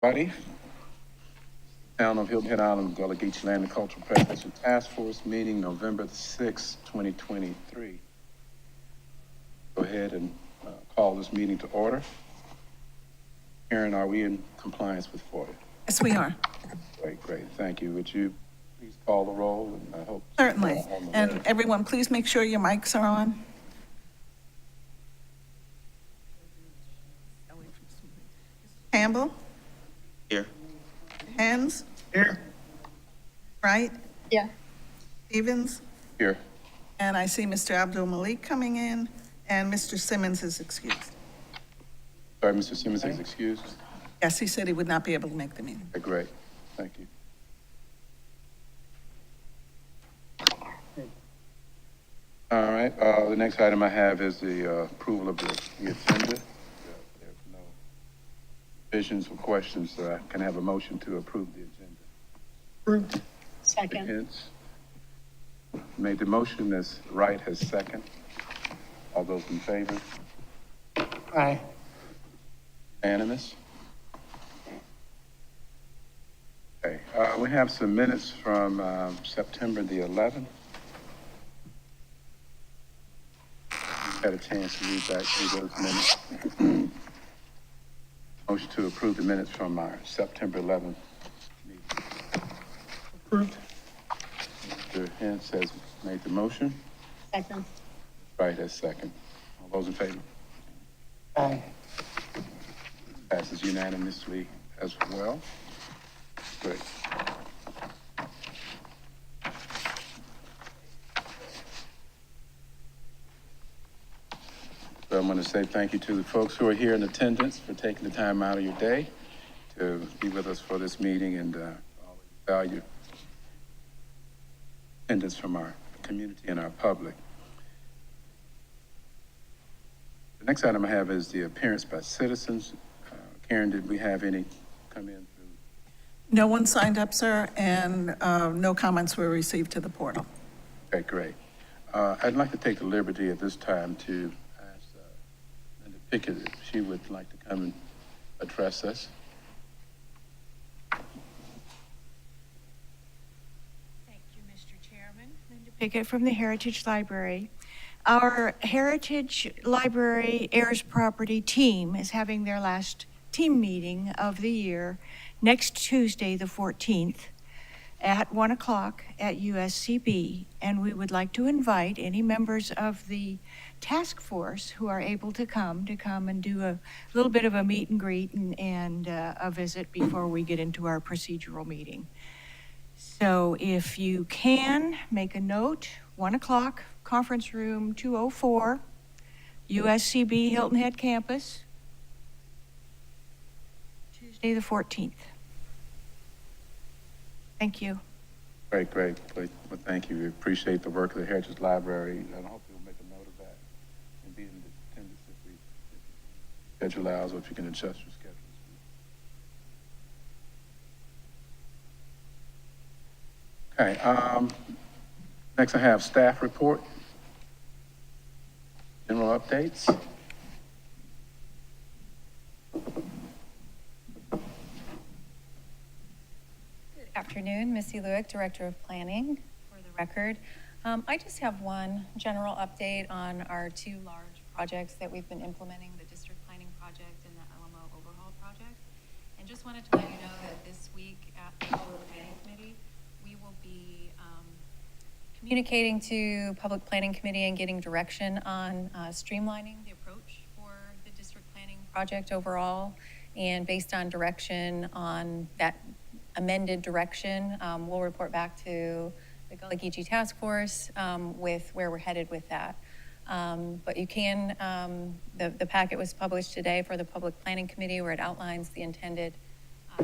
Buddy, Town of Hilton Head Island, Gullah Geechee Land and Cultural Preservation Task Force meeting, November the 6th, 2023. Go ahead and call this meeting to order. Karen, are we in compliance with FOIA? Yes, we are. Great, thank you. Would you please call the roll? And I hope Certainly. And everyone, please make sure your mics are on. Campbell? Here. Hens? Here. Wright? Yeah. Stevens? Here. And I see Mr. Abdul Malik coming in, and Mr. Simmons is excused. Sorry, Mr. Simmons is excused. Yes, he said he would not be able to make the meeting. Okay, great, thank you. All right, the next item I have is the approval of the agenda. There's no visions or questions, so I can have a motion to approve the agenda. Approved. Second. Hence, made the motion, Ms. Wright has second. All those in favor? Aye. Unanimous? Okay, we have some minutes from September the 11th. Had a chance to read back through those minutes. Motion to approve the minutes from our September 11th meeting. Approved. Mr. Hens has made the motion. Second. Wright has second. All those in favor? Aye. Passes unanimously as well. Great. So I'm going to say thank you to the folks who are here in attendance for taking the time out of your day to be with us for this meeting, and always value attendance from our community and our public. The next item I have is the appearance by citizens. Karen, did we have any come in through? No one signed up, sir, and no comments were received to the portal. Okay, great. I'd like to take the liberty at this time to ask Linda Pickett if she would like to come and address us. Thank you, Mr. Chairman. Linda Pickett from the Heritage Library. Our Heritage Library Heirs Property team is having their last team meeting of the year next Tuesday, the 14th, at 1 o'clock at USCB. And we would like to invite any members of the task force who are able to come and do a little bit of a meet and greet and a visit before we get into our procedural meeting. So if you can, make a note, 1 o'clock, conference room 204, USCB Hilton Head Campus, Tuesday the 14th. Thank you. Great. Well, thank you. We appreciate the work of the Heritage Library, and I hope you'll make a note of that and be in attendance if schedule allows, or if you can adjust your schedules. Okay, next I have staff report. General updates. Good afternoon, Missy Lewick, Director of Planning, for the record. I just have one general update on our two large projects that we've been implementing, the district planning project and the LMO overhaul project. And just wanted to let you know that this week at the Public Planning Committee, we will be communicating to Public Planning Committee and getting direction on streamlining the approach for the district planning project overall. And based on direction on that amended direction, we'll report back to the Gullah Geechee Task Force with where we're headed with that. But you can, the packet was published today for the Public Planning Committee, where it outlines the intended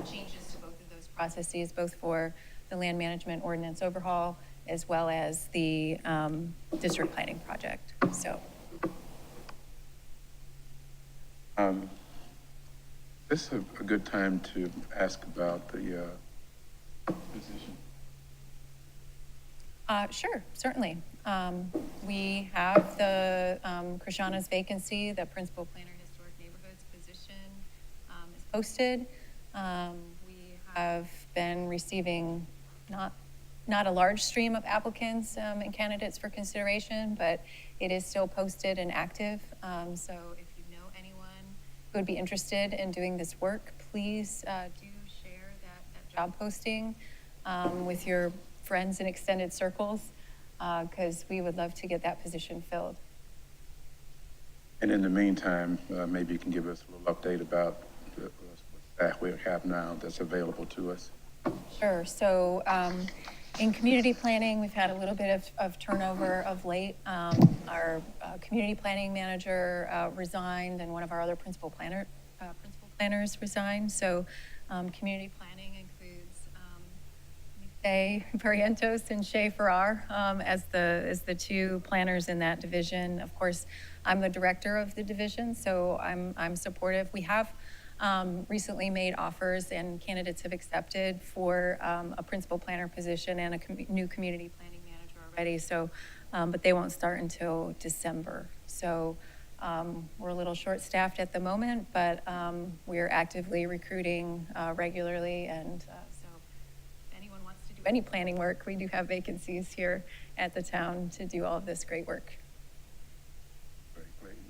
changes to both of those processes, both for the land management ordinance overhaul as well as the district planning project. So. This is a good time to ask about the position. Sure, certainly. We have the Krishana's vacancy, the Principal Planner Historic Neighborhoods position is posted. We have been receiving not a large stream of applicants and candidates for consideration, but it is still posted and active. So if you know anyone who would be interested in doing this work, please do share that job posting with your friends and extended circles, because we would love to get that position filled. And in the meantime, maybe you can give us a little update about the staff we have now that's available to us. Sure. So in community planning, we've had a little bit of turnover of late. Our community planning manager resigned, and one of our other principal planners resigned. So community planning includes Shay Barrientos and Shay Farrar as the two planners in that division. Of course, I'm the director of the division, so I'm supportive. We have recently made offers, and candidates have accepted for a principal planner position and a new community planning manager already. So, but they won't start until December. So we're a little short-staffed at the moment, but we're actively recruiting regularly. And so if anyone wants to do any planning work, we do have vacancies here at the town to do all of this great work.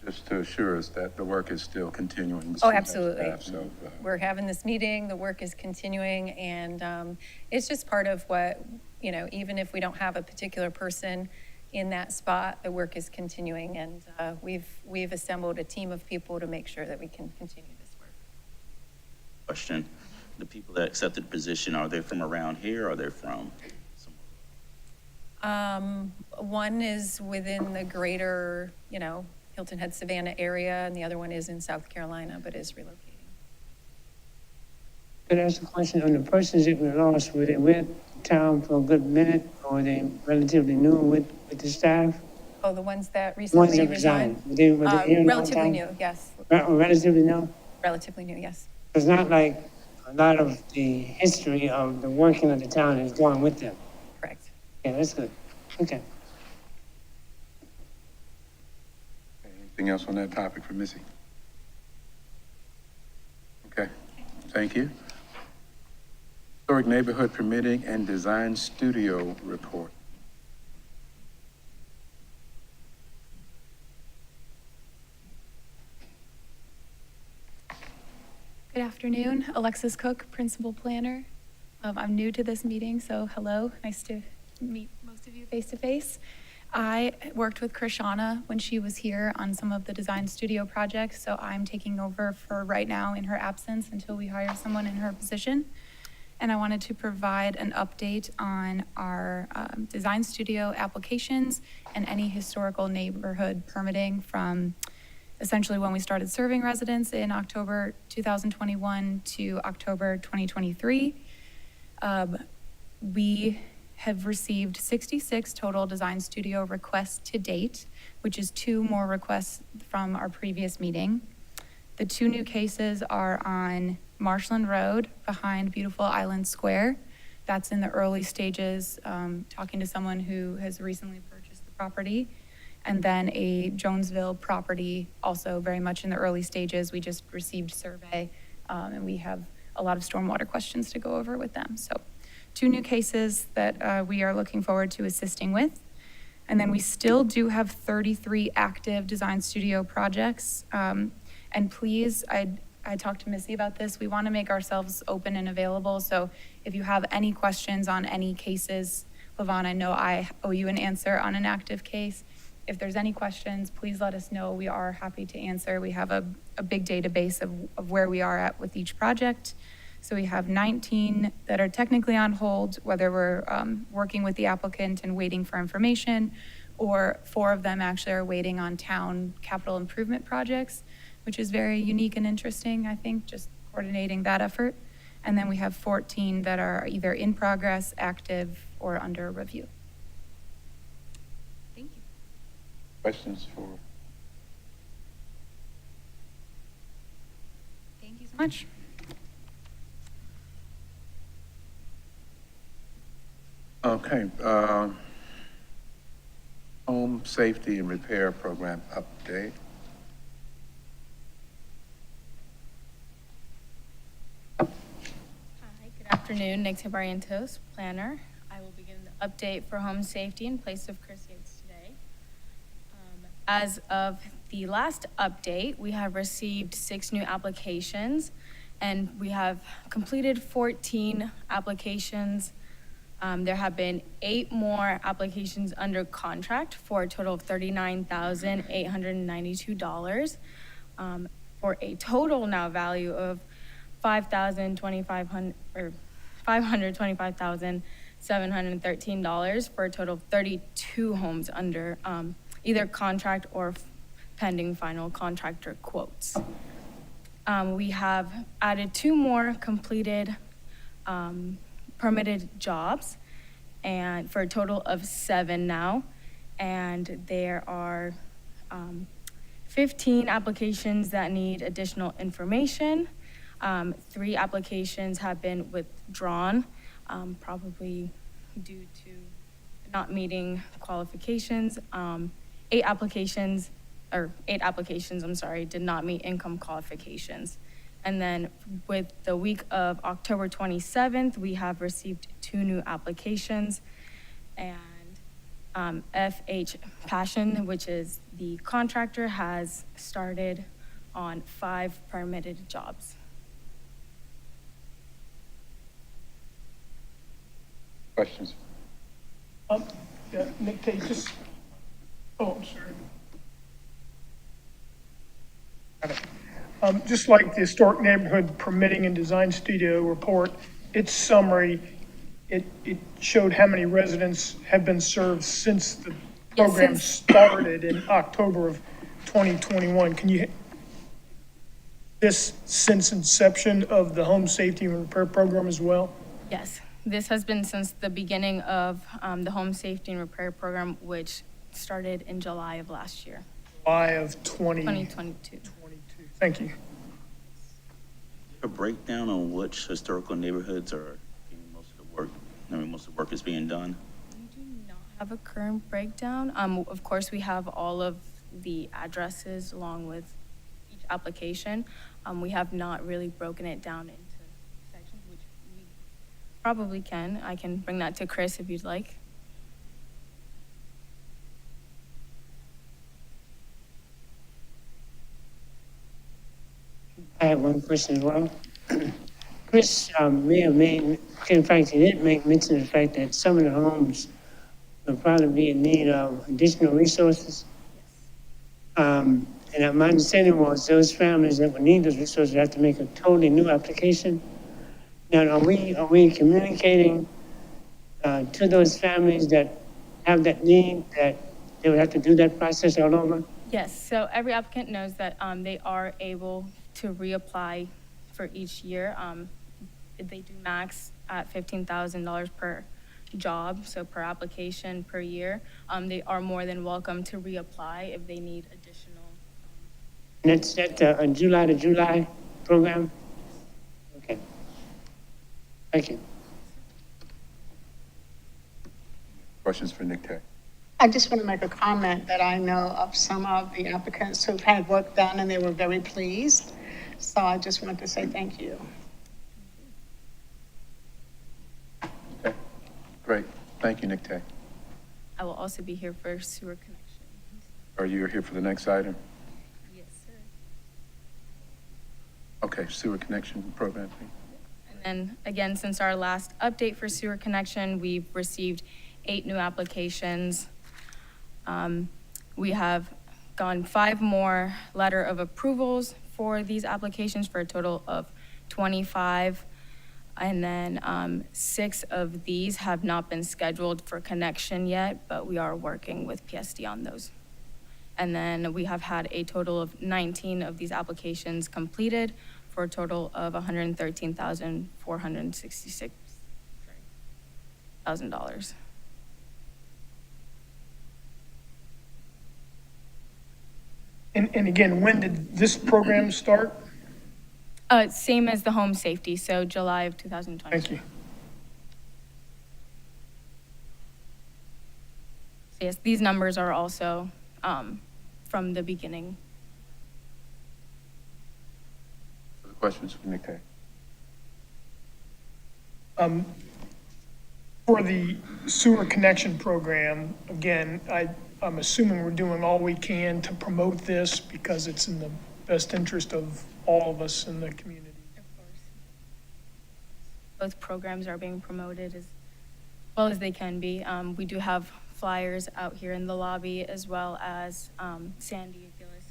Just to assure us that the work is still continuing. Oh, absolutely. Staff, so, We're having this meeting, the work is continuing, and it's just part of what, you know, even if we don't have a particular person in that spot, the work is continuing, and we've assembled a team of people to make sure that we can continue this work. Question, the people that accepted the position, are they from around here, or are they from somewhere? One is within the greater, you know, Hilton Head, Savannah area, and the other one is in South Carolina, but is relocating. Could I ask a question on the persons that were lost? Were they with town for a good minute, or were they relatively new with the staff? Oh, the ones that The recently ones that resigned? Were they here a long relatively time? new, yes. Relatively new? Relatively new, yes. It's not like a lot of the history of the working of the town is going with them. Correct. Yeah, that's good. Okay. anything else on that topic for Missy? Okay, thank you. Historic Neighborhood Permitting and Design Studio Report. Good afternoon, Alexis Cook, Principal Planner. I'm new to this meeting, so hello, nice to meet most of you face to face. I worked with Krishana when she was here on some of the design studio projects, so I'm taking over for right now in her absence until we hire someone in her position. And I wanted to provide an update on our design studio applications and any historical neighborhood permitting from essentially when we started serving residents in October 2021 to October 2023. We have received 66 total design studio requests to date, which is 2 more requests from our previous meeting. The 2 new cases are on Marshland Road behind Beautiful Island Square. That's in the early stages, talking to someone who has recently purchased the property. And then a Jonesville property, also very much in the early stages. We just received survey, and we have a lot of stormwater questions to go over with them. So 2 new cases that we are looking forward to assisting with. And then we still do have 33 active design studio projects. And please, I talked to Missy about this. We want to make ourselves open and available. So if you have any questions on any cases, Lavon, I know I owe you an answer on an active case. If there's any questions, please let us know. We are happy to answer. We have a big database of where we are at with each project. So we have 19 that are technically on hold, whether we're working with the applicant and waiting for information, or 4 of them actually are waiting on town capital improvement projects, which is very unique and interesting, I think, just coordinating that effort. And then we have 14 that are either in progress, active, or under review. Thank you. Questions for? Thank you so much. Okay, Home Safety and Repair Program update. afternoon, Nick Barrientos, planner. I will begin the update for home safety in place of Chris Yates today. As of the last update, we have received 6 new applications, and we have completed 14 applications. There have been 8 more applications under contract for a total of $39,892, for a total now value of $525,713 for a total of 32 homes under either contract or pending final contractor quotes. We have added 2 more completed permitted jobs, and for a total of 7 now. And there are 15 applications that need additional information. 3 applications have been withdrawn, probably due to not meeting qualifications. 8 applications, did not meet income qualifications. And then with the week of October 27th, we have received 2 new applications. And FH Passion, which is the contractor, has started on 5 permitted jobs. Questions? Yeah, Nick, Tate, just, oh, I'm sorry. Got it. Just like the Historic Neighborhood Permitting and Design Studio report, its summary, it showed how many residents have been served since the program started in October of 2021. Can you, this since inception of the home safety and repair program as well? Yes, this has been since the beginning of the home safety and repair program, which started in July of last year. July of 2022. Thank you. A breakdown on which historical neighborhoods are getting most of the work, most of the work is being done? We do not have a current breakdown. Of course, we have all of the addresses along with each application. We have not really broken it down into sections, which we probably can. I can bring that to Chris if you'd like. I have one question as well. Chris may have made, in fact, he did make mention of the fact that some of the homes will probably be in need of additional resources. And my understanding was those families that would need those resources have to make a totally new application. Now, are we communicating to those families that have that need that they would have to do that process all over? Yes, so every applicant knows that they are able to reapply for each year. They do max at $15,000 per job, so per application per year. They are more than welcome to reapply if they need additional. And that's a July to July program? Okay. Thank you. Questions for Nick Tate? I just want to make a comment that I know of some of the applicants who've had work done and they were very pleased. So I just wanted to say thank you. Okay, great. Thank you, Nick Tate. I will also be here for sewer connection. Are you here for the next item? Yes, sir. Okay, sewer connection program. And then again, since our last update for sewer connection, we've received 8 new applications. We have gotten 5 more letter of approvals for these applications for a total of 25. And then 6 of these have not been scheduled for connection yet, but we are working with PSD on those. And then we have had a total of 19 of these applications completed for a total of $113,466,000. And again, when did this program start? Same as the home safety, so July of 2020. Thank you. So yes, these numbers are also from the beginning. Questions for Nick Tate? For the sewer connection program, again, I'm assuming we're doing all we can to promote this because it's in the best interest of all of us in the community. Of course. Both programs are being promoted as well as they can be. We do have flyers out here in the lobby, as well as Sandy Gillis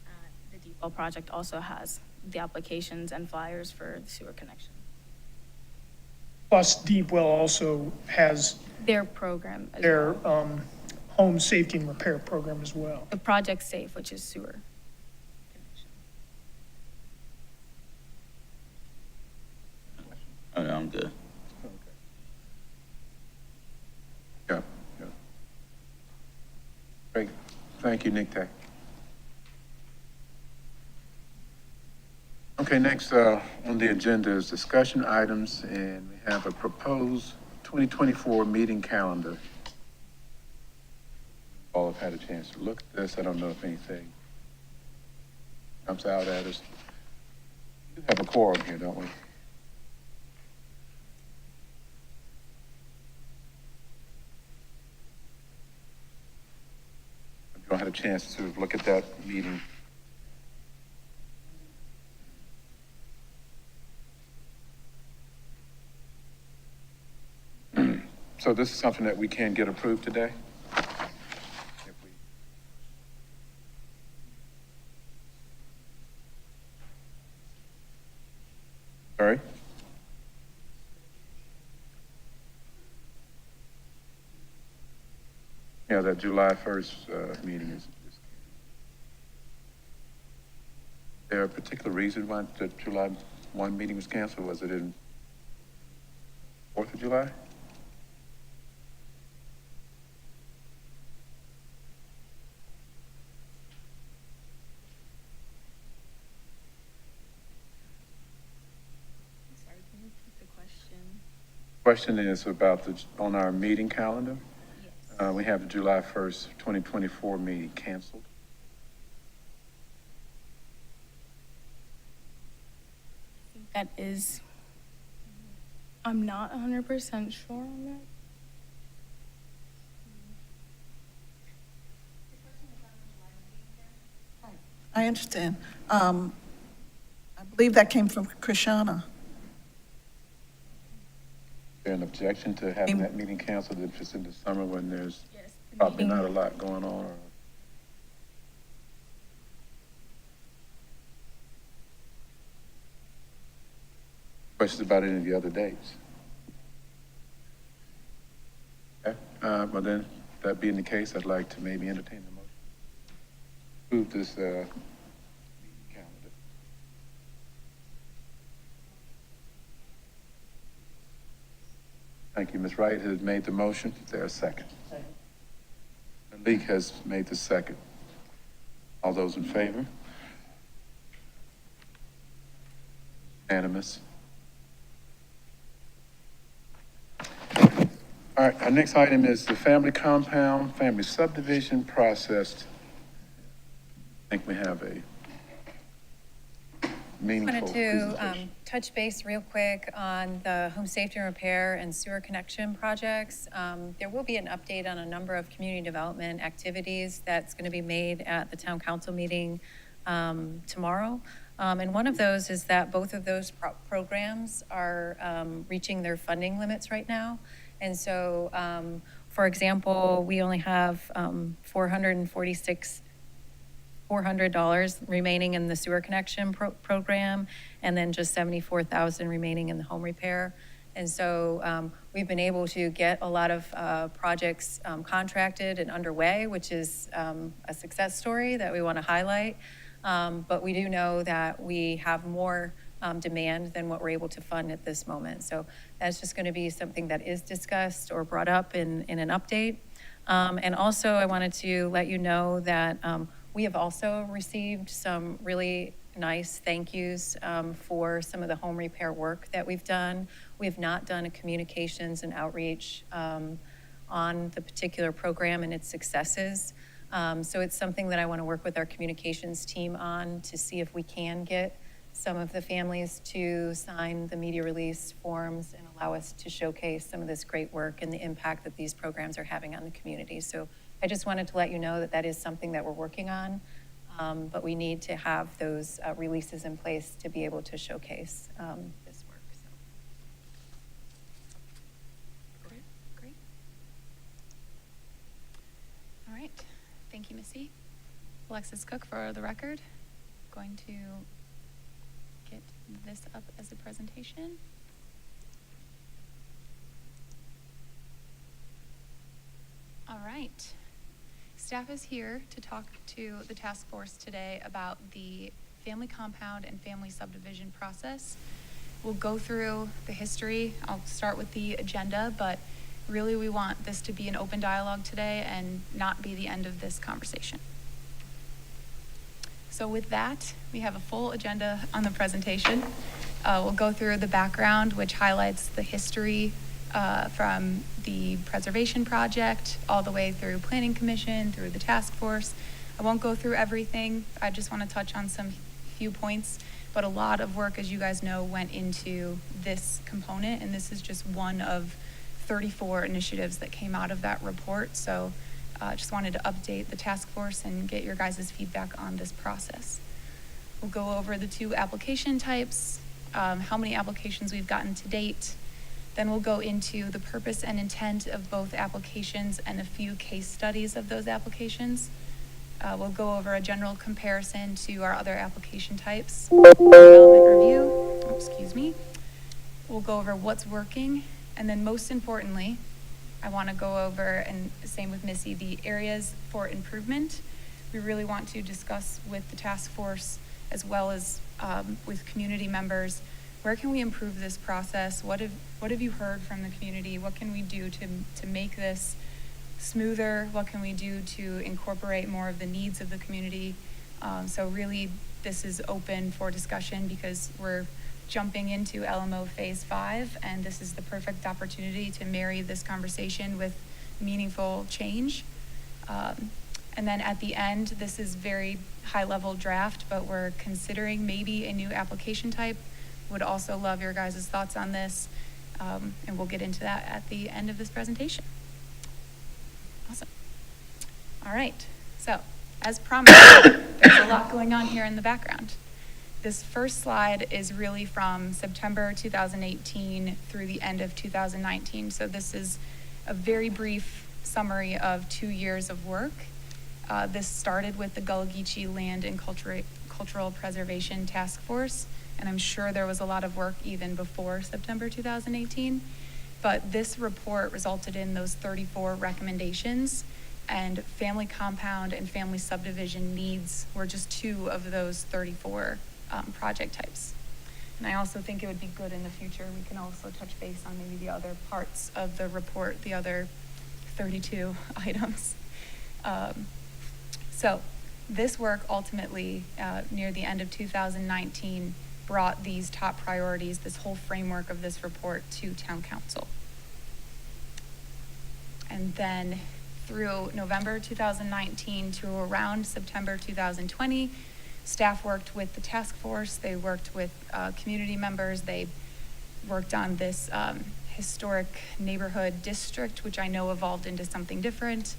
at the Depot Project also has the applications and flyers for the sewer connection. Plus, Deep Well also has Their program as their well. home safety and repair program as well. The Project Safe, which is sewer connection. Oh, no, I'm good. Yeah, yeah. Great. Thank you, Nick Tay. Okay, next on the agenda is discussion items, and we have a proposed 2024 meeting calendar. All have had a chance to look at this. I don't know if anything jumps out at us. We have a quorum here, don't we? Have you all had a chance to look at that meeting? So this is something that we can get approved today? If we- Sorry? Yeah, that July 1st meeting is there a particular reason why the July 1 meeting was canceled? Was it in 4th of July? Sorry, can you repeat the question? Question is about on our meeting calendar. Yes. We have the July 1st, 2024 meeting canceled. I think that is, I'm not 100% sure on that. I understand. I believe that came from Krishana. Is there an objection to having that meeting canceled if it's in the summer when there's Yes. the probably meeting- not a lot going on? Or questions about any of the other dates? Okay, well then, that being the case, I'd like to maybe entertain the motion. Move this, meeting calendar. Thank you. Ms. Wright has made the motion. Is there a second? Leak has made the second. All those in favor? Unanimous. All right, our next item is the family compound, family subdivision process. I think we have a meaningful Wanted to presentation. touch base real quick on the home safety and repair and sewer connection projects. There will be an update on a number of community development activities that's going to be made at the town council meeting tomorrow. And one of those is that both of those programs are reaching their funding limits right now. And so, for example, we only have $400 remaining in the sewer connection program, and then just $74,000 remaining in the home repair. And so we've been able to get a lot of projects contracted and underway, which is a success story that we want to highlight. But we do know that we have more demand than what we're able to fund at this moment. So that's just going to be something that is discussed or brought up in an update. And also, I wanted to let you know that we have also received some really nice thank yous for some of the home repair work that we've done. We have not done a communications and outreach on the particular program and its successes. So it's something that I want to work with our communications team on to see if we can get some of the families to sign the media release forms and allow us to showcase some of this great work and the impact that these programs are having on the community. So I just wanted to let you know that that is something that we're working on, but we need to have those releases in place to be able to showcase this work. So. Great, great. All right, thank you, Missy. Alexis Cook, for the record, going to get this up as a presentation. All right. Staff is here to talk to the task force today about the family compound and family subdivision process. We'll go through the history. I'll start with the agenda, but really we want this to be an open dialogue today and not be the end of this conversation. So with that, we have a full agenda on the presentation. We'll go through the background, which highlights the history from the preservation project all the way through Planning Commission, through the task force. I won't go through everything. I just want to touch on some few points, but a lot of work, as you guys know, went into this component, and this is just one of 34 initiatives that came out of that report. So just wanted to update the task force and get your guys' feedback on this process. We'll go over the 2 application types, how many applications we've gotten to date. Then we'll go into the purpose and intent of both applications and a few case studies of those applications. We'll go over a general comparison to our other application types, development review, excuse me. We'll go over what's working, and then most importantly, I want to go over, and same with Missy, the areas for improvement. We really want to discuss with the task force as well as with community members, where can we improve this process? What have you heard from the community? What can we do to make this smoother? What can we do to incorporate more of the needs of the community? So really, this is open for discussion because we're jumping into LMO Phase 5, and this is the perfect opportunity to marry this conversation with meaningful change. And then at the end, this is very high-level draft, but we're considering maybe a new application type. Would also love your guys' thoughts on this, and we'll get into that at the end of this presentation. Awesome. All right, so as promised, there's a lot going on here in the background. This first slide is really from September 2018 through the end of 2019. So this is a very brief summary of 2 years of work. This started with the Gullah Geechee Land and Cultural Preservation Task Force, and I'm sure there was a lot of work even before September 2018. But this report resulted in those 34 recommendations, and family compound and family subdivision needs were just 2 of those 34 project types. And I also think it would be good in the future, we can also touch base on maybe the other parts of the report, the other 32 items. So this work ultimately, near the end of 2019, brought these top priorities, this whole framework of this report to Town Council. And then through November 2019 to around September 2020, staff worked with the task force, they worked with community members, they worked on this historic neighborhood district, which I know evolved into something different.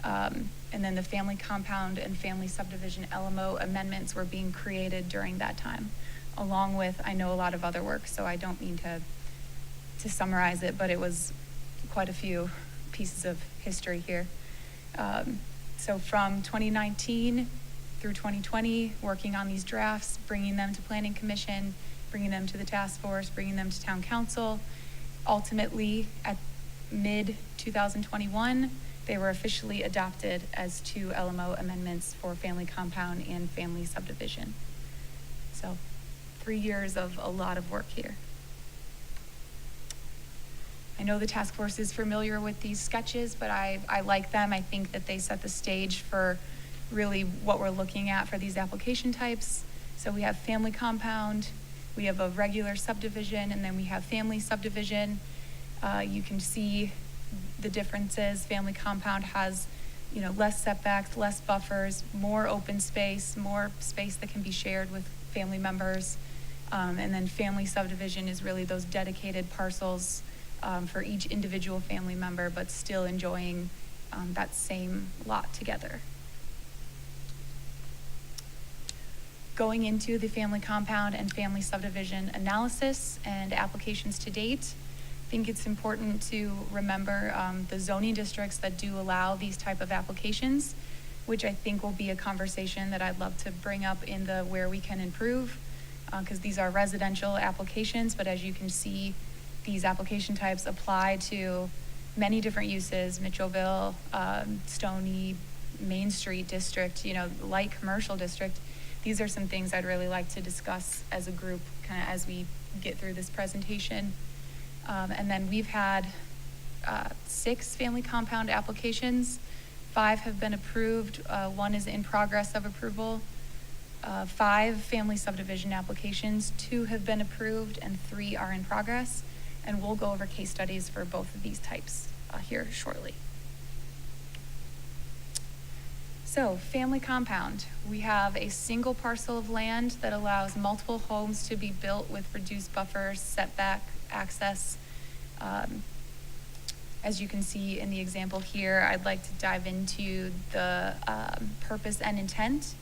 And then the family compound and family subdivision LMO amendments were being created during that time, along with, I know, a lot of other work, so I don't mean to summarize it, but it was quite a few pieces of history here. So from 2019 through 2020, working on these drafts, bringing them to Planning Commission, bringing them to the task force, bringing them to Town Council. Ultimately, at mid-2021, they were officially adopted as 2 LMO amendments for family compound and family subdivision. So 3 years of a lot of work here. I know the task force is familiar with these sketches, but I like them. I think that they set the stage for really what we're looking at for these application types. So we have family compound, we have a regular subdivision, and then we have family subdivision. You can see the differences. Family compound has, less setbacks, less buffers, more open space, more space that can be shared with family members. And then family subdivision is really those dedicated parcels for each individual family member, but still enjoying that same lot together. Going into the family compound and family subdivision analysis and applications to date, I think it's important to remember the zoning districts that do allow these type of applications, which I think will be a conversation that I'd love to bring up in the where we can improve, because these are residential applications, but as you can see, these application types apply to many different uses, Mitchellville, Stony, Main Street District, light commercial district. These are some things I'd really like to discuss as a group, kind of as we get through this presentation. And then we've had 6 family compound applications. 5 have been approved. 1 is in progress of approval. 5 family subdivision applications. 2 have been approved and 3 are in progress. And we'll go over case studies for both of these types here shortly. So, family compound. We have a single parcel of land that allows multiple homes to be built with reduced buffers, setback, access. As you can see in the example here, I'd like to dive into the purpose and intent.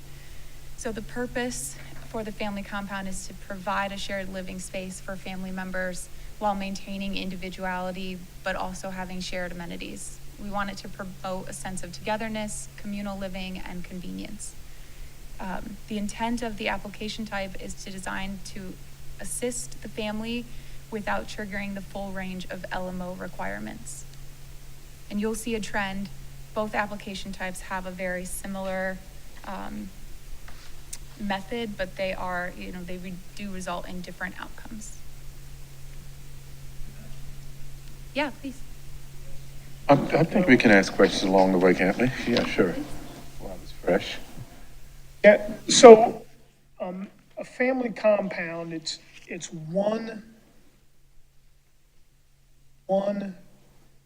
So the purpose for the family compound is to provide a shared living space for family members while maintaining individuality, but also having shared amenities. We want it to promote a sense of togetherness, communal living, and convenience. The intent of the application type is to design to assist the family without triggering the full range of LMO requirements. And you'll see a trend. Both application types have a very similar method, but they are, they do result in different outcomes. Yeah, please. I think we can ask questions along the way, can't we? Yeah, sure. While it's fresh. Yeah, so, a family compound, it's one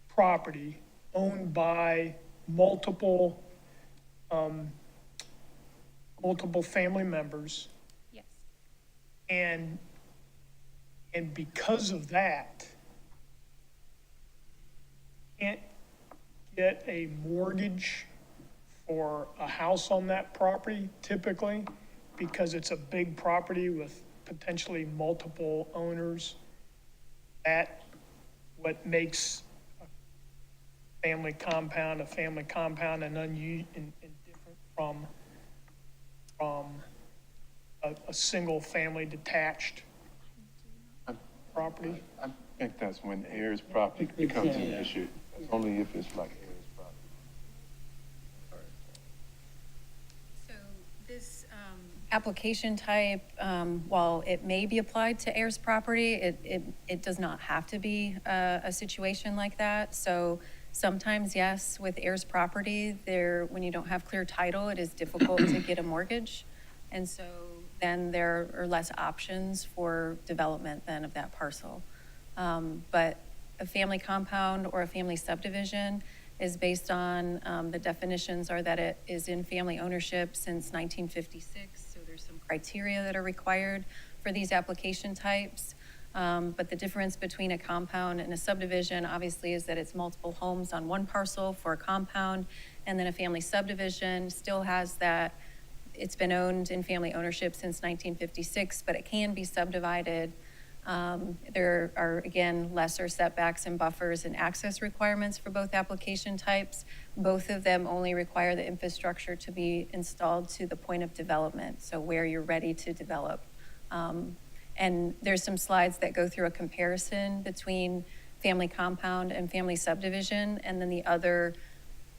property owned by multiple family members. Yes. And because of that, can't get a mortgage for a house on that property typically, because it's a big property with potentially multiple owners. That what makes a family compound and different from a single family detached property. I think that's when heirs property becomes an issue. That's only if it's like heirs property. So this application type, while it may be applied to heirs property, it does not have to be a situation like that. So sometimes, yes, with heirs property, when you don't have clear title, it is difficult to get a mortgage. And so then there are less options for development then of that parcel. But a family compound or a family subdivision is based on, the definitions are that it is in family ownership since 1956. So there's some criteria that are required for these application types. But the difference between a compound and a subdivision obviously is that it's multiple homes on one parcel for a compound, and then a family subdivision still has that it's been owned in family ownership since 1956, but it can be subdivided. There are, again, lesser setbacks and buffers and access requirements for both application types. Both of them only require the infrastructure to be installed to the point of development, so where you're ready to develop. And there's some slides that go through a comparison between family compound and family subdivision, and then the other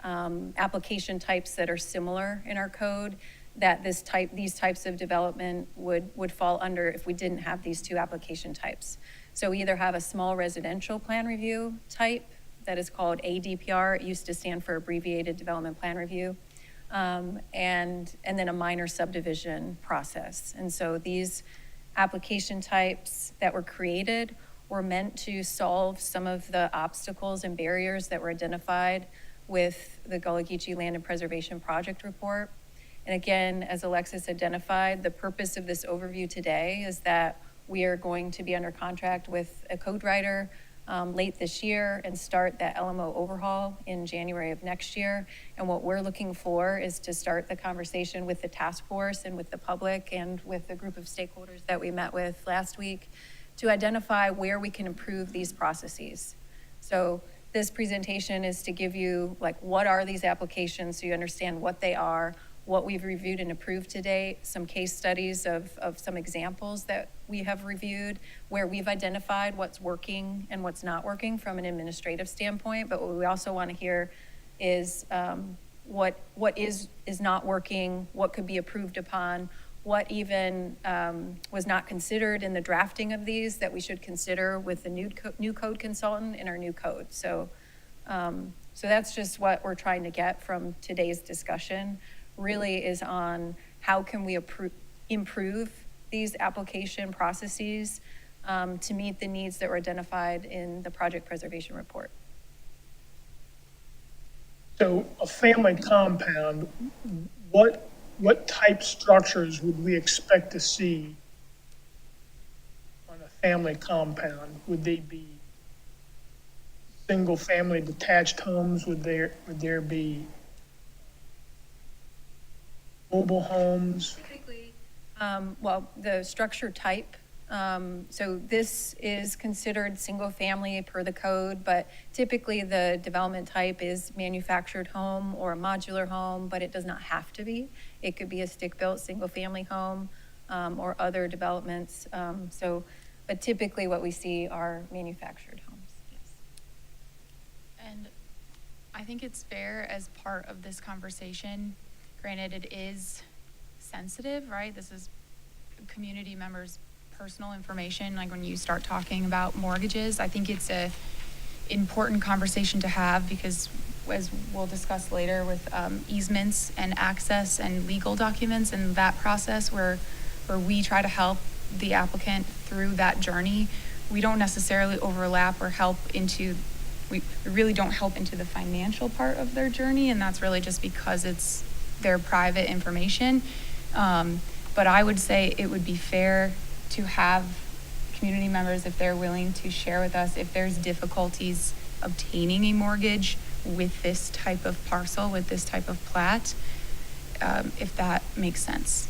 application types that are similar in our code that these types of development would fall under if we didn't have these 2 application types. So we either have a small residential plan review type that is called ADPR. It used to stand for abbreviated development plan review, and then a minor subdivision process. And so these application types that were created were meant to solve some of the obstacles and barriers that were identified with the Gullah Geechee Land and Preservation Project Report. And again, as Alexis identified, the purpose of this overview today is that We are going to be under contract with a code writer late this year and start that LMO overhaul in January of next year. And what we're looking for is to start the conversation with the task force and with the public and with the group of stakeholders that we met with last week to identify where we can improve these processes. So this presentation is to give you, like, what are these applications so you understand what they are, what we've reviewed and approved to date, some case studies of some examples that we have reviewed where we've identified what's working and what's not working from an administrative standpoint. But what we also want to hear is what is not working, what could be improved upon, what even was not considered in the drafting of these that we should consider with the new code consultant in our new code. So that's just what we're trying to get from today's discussion, really is on how can we improve these application processes to meet the needs that were identified in the project preservation report. So a family compound, what type structures would we expect to see on a family compound? Would they be single-family detached homes? Would there be mobile homes? Typically, well, the structure type, so this is considered single family per the code, but typically the development type is manufactured home or a modular home, but it does not have to be. It could be a stick-built single family home or other developments. But typically what we see are manufactured homes, yes. And I think it's fair as part of this conversation, granted it is sensitive, right? This is community members' personal information. Like when you start talking about mortgages, I think it's a important conversation to have because as we'll discuss later with easements and access and legal documents and that process where we try to help the applicant through that journey, we don't necessarily overlap or we really don't help into the financial part of their journey, and that's really just because it's their private information. But I would say it would be fair to have community members, if they're willing to share with us if there's difficulties obtaining a mortgage with this type of parcel, with this type of plat, if that makes sense.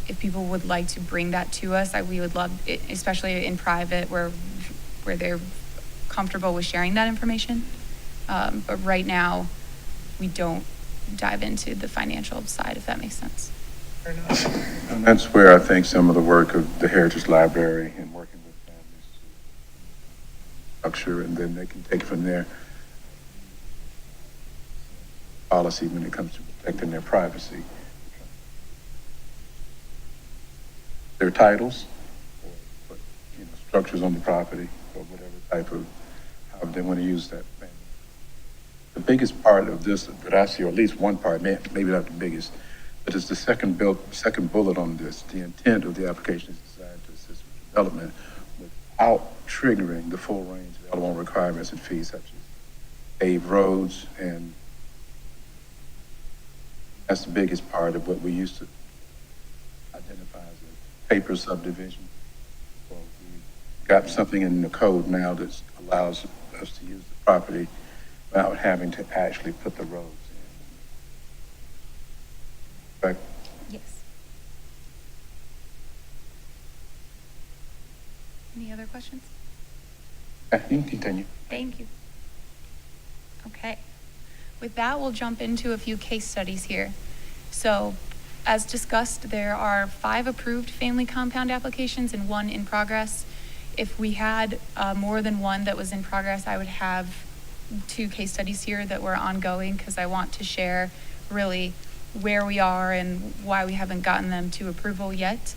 If people would like to bring that to us, we would love it, especially in private where they're comfortable with sharing that information. But right now, we don't dive into the financial side, if that makes sense. Fair enough. And that's where I think some of the work of the Heritage Library and working with families to structure, and then they can take it from there. Policy when it comes to protecting their privacy. Their titles, or structures on the property, or whatever type of, however they want to use that. The biggest part of this that I see, or at least one part, maybe not the biggest, but it's the second bullet on this. The intent of the application is designed to assist with development without triggering the full range of LMO requirements and fees such as paved roads, and that's the biggest part of what we used to identify as a paper subdivision. Well, we've got something in the code now that allows us to use the property without having to actually put the roads in. Right? Yes. Any other questions? You can continue. Thank you. Okay. With that, we'll jump into a few case studies here. So, as discussed, there are 5 approved family compound applications and 1 in progress. If we had more than 1 that was in progress, I would have 2 case studies here that were ongoing because I want to share really where we are and why we haven't gotten them to approval yet,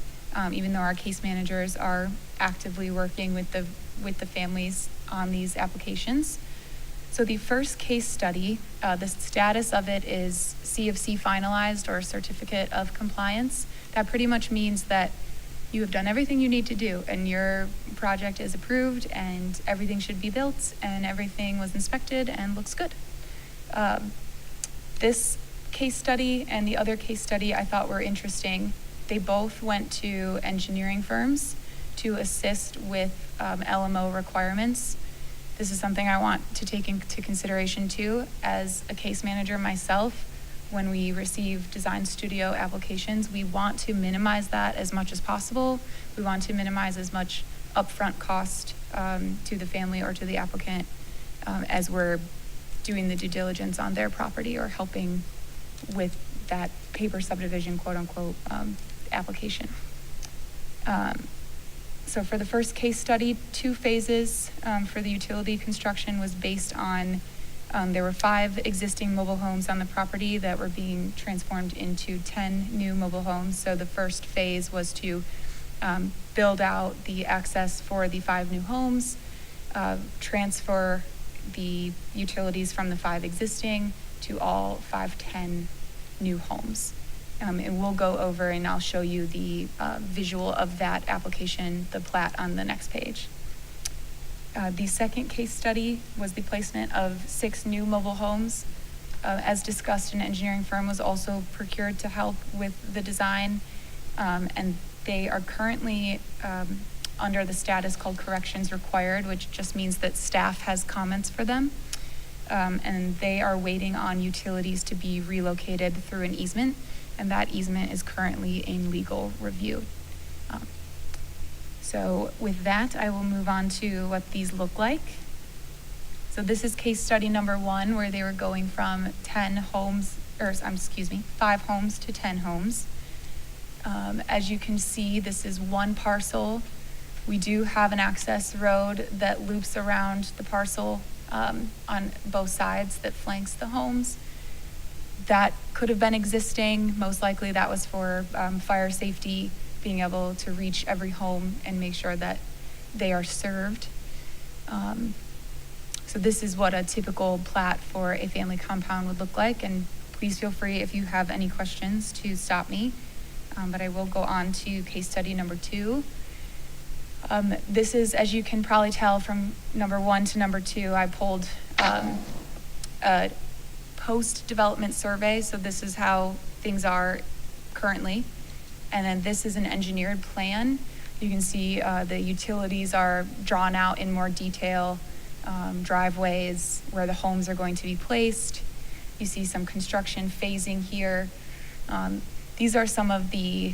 even though our case managers are actively working with the families on these applications. So the first case study, the status of it is CFC finalized, or certificate of compliance. That pretty much means that you have done everything you need to do and your project is approved and everything should be built and everything was inspected and looks good. This case study and the other case study I thought were interesting They both went to engineering firms to assist with LMO requirements. This is something I want to take into consideration too. As a case manager myself, when we receive design studio applications, we want to minimize that as much as possible. We want to minimize as much upfront cost to the family or to the applicant as we're doing the due diligence on their property or helping with that paper subdivision, quote unquote, application. So for the first case study, 2 phases for the utility construction was based on, there were 5 existing mobile homes on the property that were being transformed into 10 new mobile homes. So the first phase was to build out the access for the 5 new homes, transfer the utilities from the 5 existing to all 510 new homes. And we'll go over and I'll show you the visual of that application, the plat on the next page. The second case study was the placement of 6 new mobile homes. As discussed, an engineering firm was also procured to help with the design, and they are currently under the status called corrections required, which just means that staff has comments for them. And they are waiting on utilities to be relocated through an easement, and that easement is currently in legal review. So with that, I will move on to what these look like. So this is case study number 1, where they were going from 5 homes to 10 homes. As you can see, this is one parcel. We do have an access road that loops around the parcel on both sides that flanks the homes. That could have been existing. Most likely that was for fire safety, being able to reach every home and make sure that they are served. So this is what a typical plat for a family compound would look like. And please feel free, if you have any questions, to stop me. But I will go on to case study number 2. This is, as you can probably tell from number 1 to number 2, I pulled a post-development survey. So this is how things are currently. And then this is an engineered plan. You can see the utilities are drawn out in more detail, driveways, where the homes are going to be placed. You see some construction phasing here. These are some of the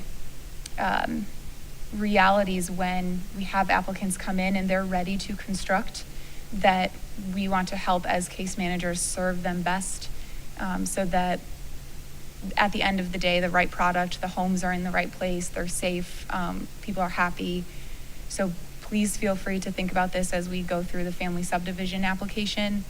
realities when we have applicants come in and they're ready to construct, that we want to help as case managers serve them best, so that at the end of the day, the right product, the homes are in the right place, they're safe, people are happy. So please feel free to think about this as we go through the family subdivision application.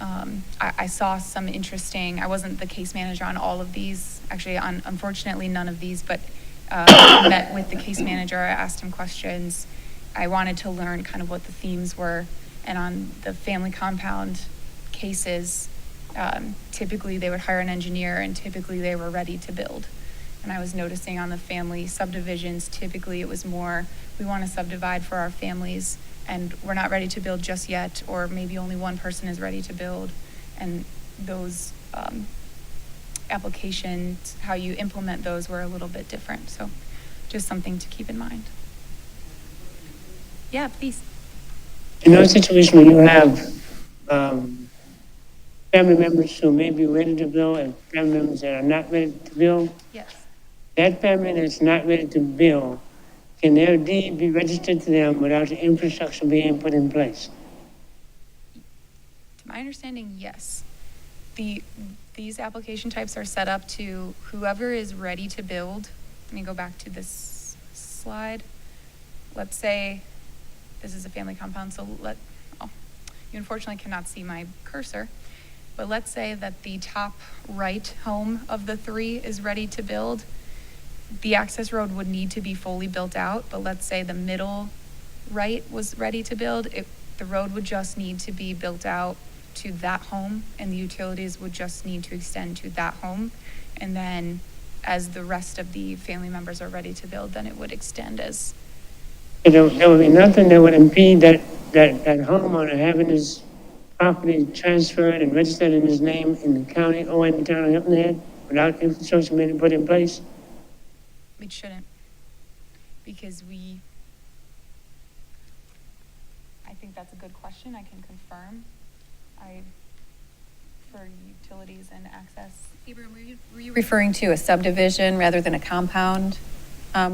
I saw some interesting, I wasn't the case manager on all of these, actually on, unfortunately, none of these, but met with the case manager, I asked him questions. I wanted to learn kind of what the themes were. And on the family compound cases, typically they would hire an engineer and typically they were ready to build. And I was noticing on the family subdivisions, typically it was more, we want to subdivide for our families and we're not ready to build just yet, or maybe only one person is ready to build. And those applications, how you implement those were a little bit different. So just something to keep in mind. Yeah, please. In those situations where you have family members who may be ready to build and family members that are not ready to build, Yes. that family that's not ready to build, can their deed be registered to them without the infrastructure being put in place? To my understanding, yes. These application types are set up to whoever is ready to build. Let me go back to this slide. Let's say this is a family compound, so you unfortunately cannot see my cursor, but let's say that the top right home of the 3 is ready to build. The access road would need to be fully built out, but let's say the middle right was ready to build. The road would just need to be built out to that home, and the utilities would just need to extend to that home. And then as the rest of the family members are ready to build, then it would extend as. There would be nothing that would impede that homeowner having his property transferred and registered in his name in the county or in the town of Hilton Head without infrastructure being put in place? It shouldn't, because I think that's a good question, I can confirm. For utilities and access. Abraham, were you referring to a subdivision rather than a compound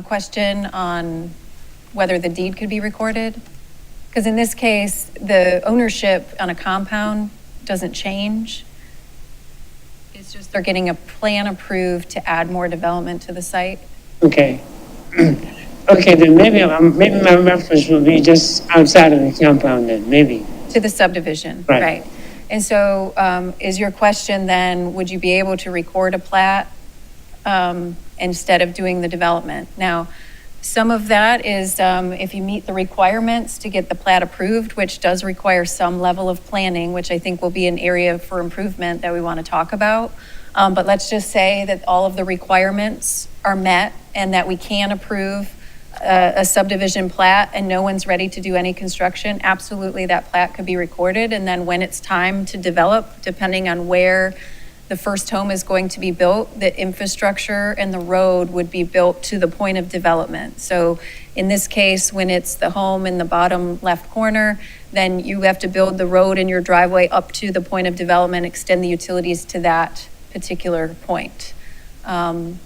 question on whether the deed could be recorded? Because in this case, the ownership on a compound doesn't change. It's just they're getting a plan approved to add more development to the site. Okay. Okay, then maybe my reference will be just outside of the compound then, maybe. To the subdivision, Right. right. And so is your question then, would you be able to record a plat instead of doing the development? Now, some of that is if you meet the requirements to get the plat approved, which does require some level of planning, which I think will be an area for improvement that we want to talk about. But let's just say that all of the requirements are met and that we can approve a subdivision plat and no one's ready to do any construction, absolutely that plat could be recorded. And then when it's time to develop, depending on where the first home is going to be built, the infrastructure and the road would be built to the point of development. So in this case, when it's the home in the bottom left corner, then you have to build the road in your driveway up to the point of development, extend the utilities to that particular point. But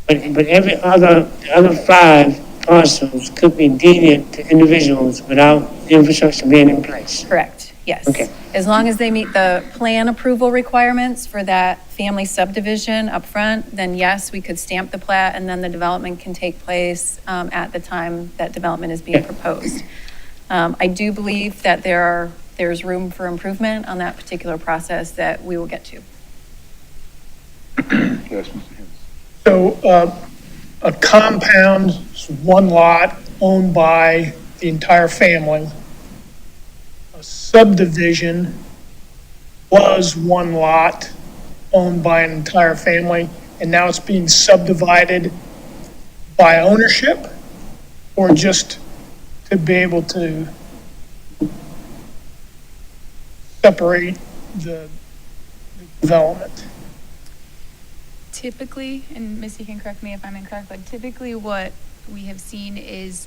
every other 5 parcels could be deeded to individuals without the infrastructure being in place. Correct, yes. Okay. As long as they meet the plan approval requirements for that family subdivision up front, then yes, we could stamp the plat and then the development can take place at the time that development is being proposed. I do believe that there's room for improvement on that particular process that we will get to. Yes, Mr. Henderson. So a compound is one lot owned by the entire family. A subdivision was one lot owned by an entire family, and now it's being subdivided by ownership, or just to be able to separate the development. Typically, and Missy can correct me if I'm incorrect, but typically what we have seen is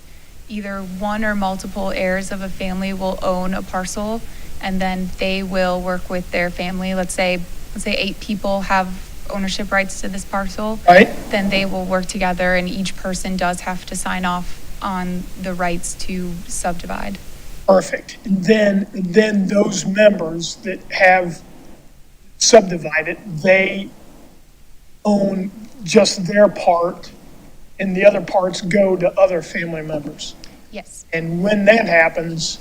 either one or multiple heirs of a family will own a parcel, and then they will work with their family. Let's say 8 people have ownership rights to this parcel. Right. Then they will work together, and each person does have to sign off on the rights to subdivide. Perfect. And then those members that have subdivided, they own just their part, and the other parts go to other family members. Yes. And when that happens,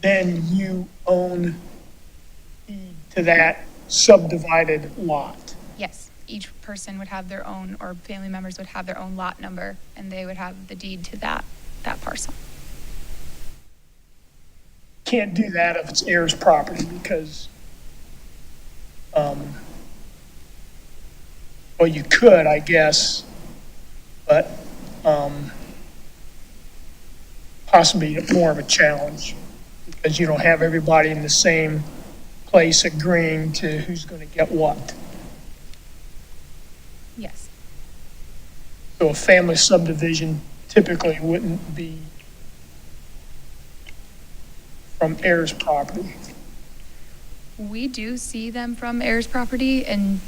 then you own deed to that subdivided lot. Yes. Each person would have their own, or family members would have their own lot number, and they would have the deed to that parcel. Can't do that if it's heirs property because, well, you could, I guess, but possibly more of a challenge because you don't have everybody in the same place agreeing to who's going to get what. Yes. So a family subdivision typically wouldn't be from heirs property. We do see them from heirs property, and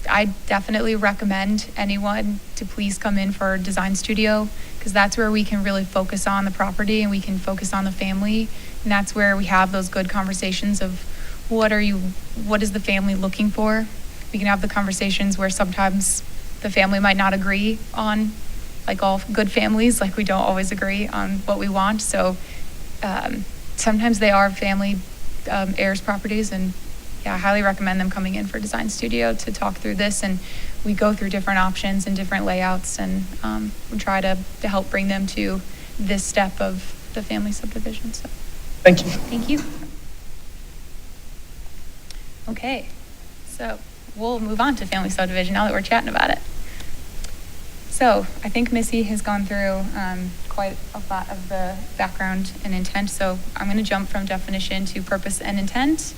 I definitely recommend anyone to please come in for a design studio, because that's where we can really focus on the property and we can focus on the family. And that's where we have those good conversations of what is the family looking for? We can have the conversations where sometimes the family might not agree on, like all good families, like we don't always agree on what we want. So sometimes they are family heirs properties, and yeah, I highly recommend them coming in for design studio to talk through this, and we go through different options and different layouts, and we try to help bring them to this step of the family subdivision. So Thank you. thank you. Okay, so we'll move on to family subdivision now that we're chatting about it. So I think Missy has gone through quite a lot of the background and intent, so I'm going to jump from definition to purpose and intent.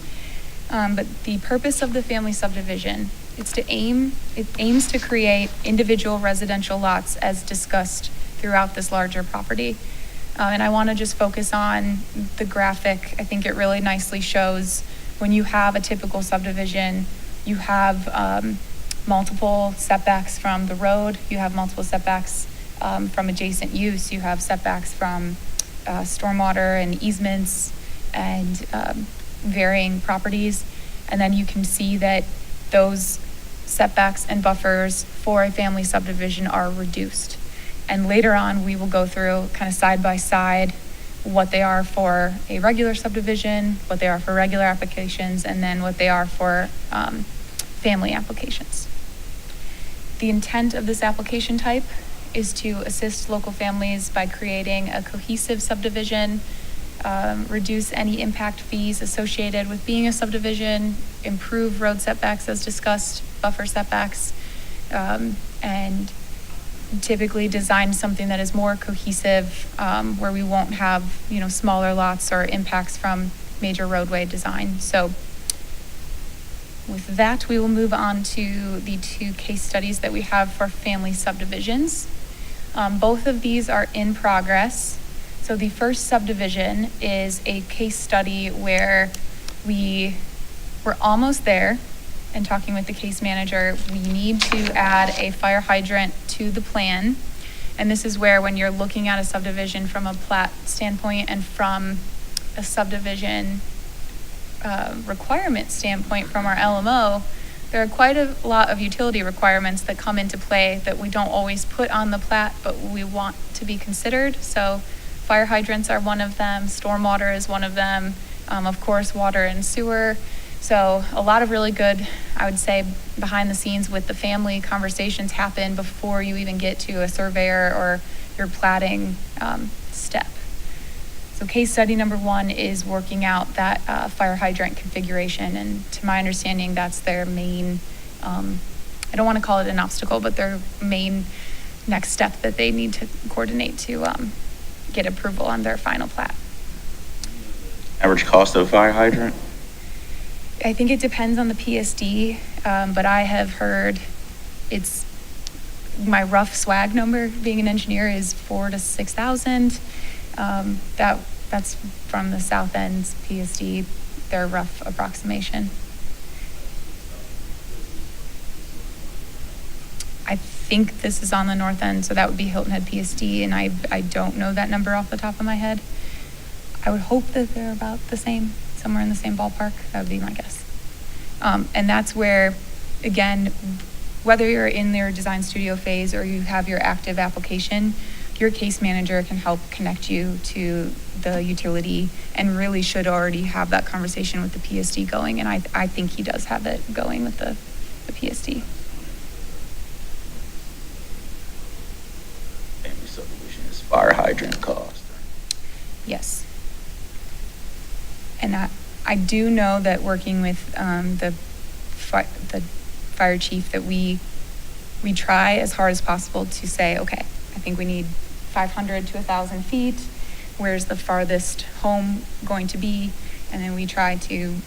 But the purpose of the family subdivision it aims to create individual residential lots as discussed throughout this larger property. And I want to just focus on the graphic. I think it really nicely shows when you have a typical subdivision, you have multiple setbacks from the road, you have multiple setbacks from adjacent use, you have setbacks from stormwater and easements and varying properties. And then you can see that those setbacks and buffers for a family subdivision are reduced. And later on, we will go through kind of side by side what they are for a regular subdivision, what they are for regular applications, and then what they are for family applications. The intent of this application type is to assist local families by creating a cohesive subdivision, reduce any impact fees associated with being a subdivision, improve road setbacks as discussed, buffer setbacks, and typically design something that is more cohesive, where we won't have, smaller lots or impacts from major roadway design. So with that, we will move on to the two case studies that we have for family subdivisions. Both of these are in progress. So the first subdivision is a case study where we were almost there, and talking with the case manager, we need to add a fire hydrant to the plan. And this is where, when you're looking at a subdivision from a plat standpoint and from a subdivision requirement standpoint from our LMO, there are quite a lot of utility requirements that come into play that we don't always put on the plat, but we want to be considered. So fire hydrants are one of them, stormwater is one of them, of course, water and sewer. So a lot of really good, I would say, behind the scenes with the family conversations happen before you even get to a surveyor or your platting step. So case study number one is working out that fire hydrant configuration, and to my understanding, that's their main, I don't want to call it an obstacle, but their main next step that they need to coordinate to get approval on their final plat. Average cost of a fire hydrant? I think it depends on the PSD, but I have heard it's, my rough swag number, being an engineer, is 4,000 to 6,000. That's from the South End's PSD, their rough approximation. I think this is on the North End, so that would be Hilton Head PSD, and I don't know that number off the top of my head. I would hope that they're about the same, somewhere in the same ballpark. That would be my guess. And that's where, again, whether you're in their design studio phase or you have your active application, your case manager can help connect you to the utility and really should already have that conversation with the PSD going. And I think he does have it going with the PSD. Family subdivision is fire hydrant cost. Yes. And I do know that working with the fire chief, that we try as hard as possible to say, okay, I think we need 500 to 1,000 feet. Where's the farthest home going to be? And then we try to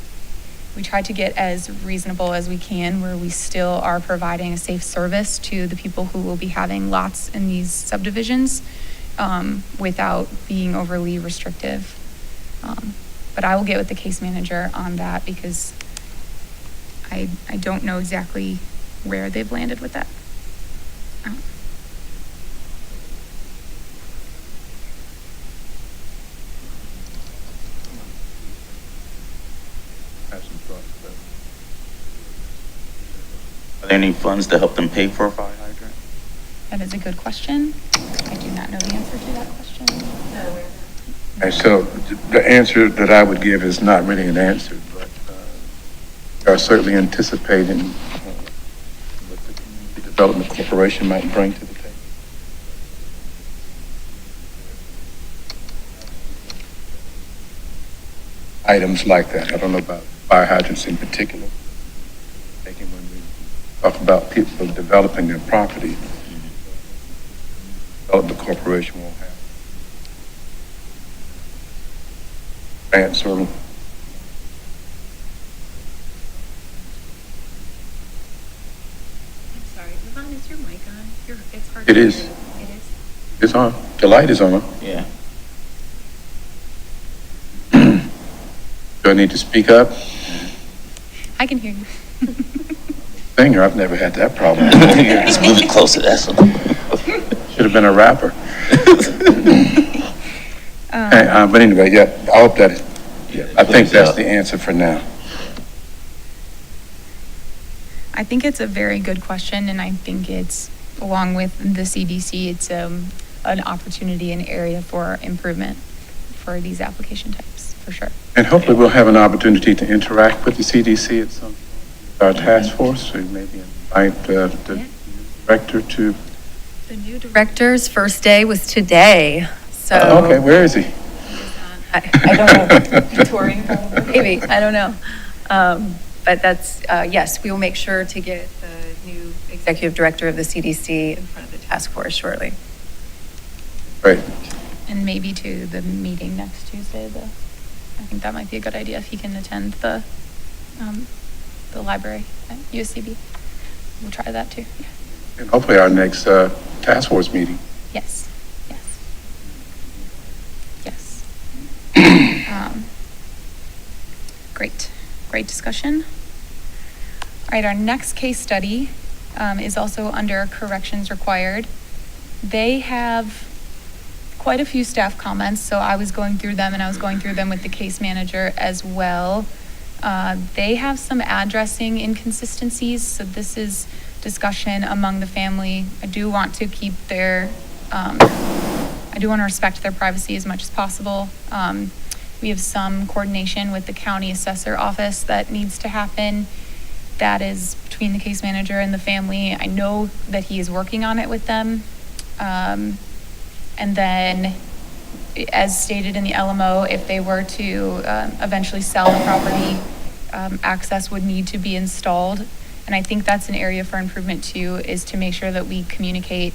get as reasonable as we can, where we still are providing a safe service to the people who will be having lots in these subdivisions, without being overly restrictive. But I will get with the case manager on that, because I don't know exactly where they've landed with that. Have some thoughts about Are there any funds to help them pay for a fire hydrant? That is a good question. I do not know the answer to that question. And so the answer that I would give is not really an answer, but we are certainly anticipating what the Community Development Corporation might bring to the table. Items like that. I don't know about fire hydrants in particular. Thinking when we talk about people developing their property, Development Corporation will have grants or It is. It is. It's on. The light is on. Yeah. Do I need to speak up? I can hear you. Singer, I've never had that problem. Just move it closer, that's all. Should have been a rapper. Hey, but anyway, yeah, I hope that, I think that's the answer for now. I think it's a very good question, and I think it's, along with the CDC, it's an opportunity, an area for improvement for these application types, for sure. And hopefully we'll have an opportunity to interact with the CDC at some, our task force, or maybe invite the director to. The new director's first day was today, so. Okay, where is he? I don't know, touring probably, maybe, I don't know. But that's, yes, we will make sure to get the new executive director of the CDC in front of the task force shortly. Great. And maybe to the meeting next Tuesday, I think that might be a good idea if he can attend the library at USCB. We'll try that too. Yeah. And hopefully our next task force meeting. Yes, yes, yes. Great discussion. All right, our next case study is also under corrections required. They have quite a few staff comments, so I was going through them, and I was going through them with the case manager as well. They have some addressing inconsistencies, so this is discussion among the family. I do want to keep their, I do want to respect their privacy as much as possible. We have some coordination with the county assessor office that needs to happen. That is between the case manager and the family. I know that he is working on it with them. And then, as stated in the LMO, if they were to eventually sell the property, access would need to be installed. And I think that's an area for improvement too, is to make sure that we communicate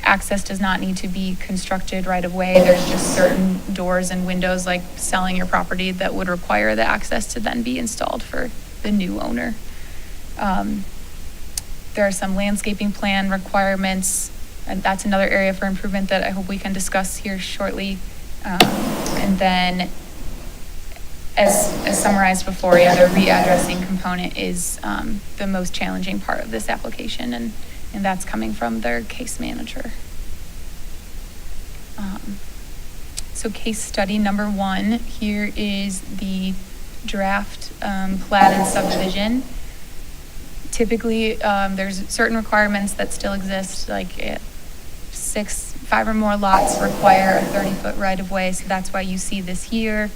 access does not need to be constructed right away. There's just certain doors and windows, like selling your property, that would require the access to then be installed for the new owner. There are some landscaping plan requirements, and that's another area for improvement that I hope we can discuss here shortly. And then, as summarized before, the readdressing component is the most challenging part of this application, and that's coming from their case manager. So case study number 1, here is the draft platted subdivision. Typically, there's certain requirements that still exist, like 5 or more lots require a 30-foot right-of-way, so that's why you see this here.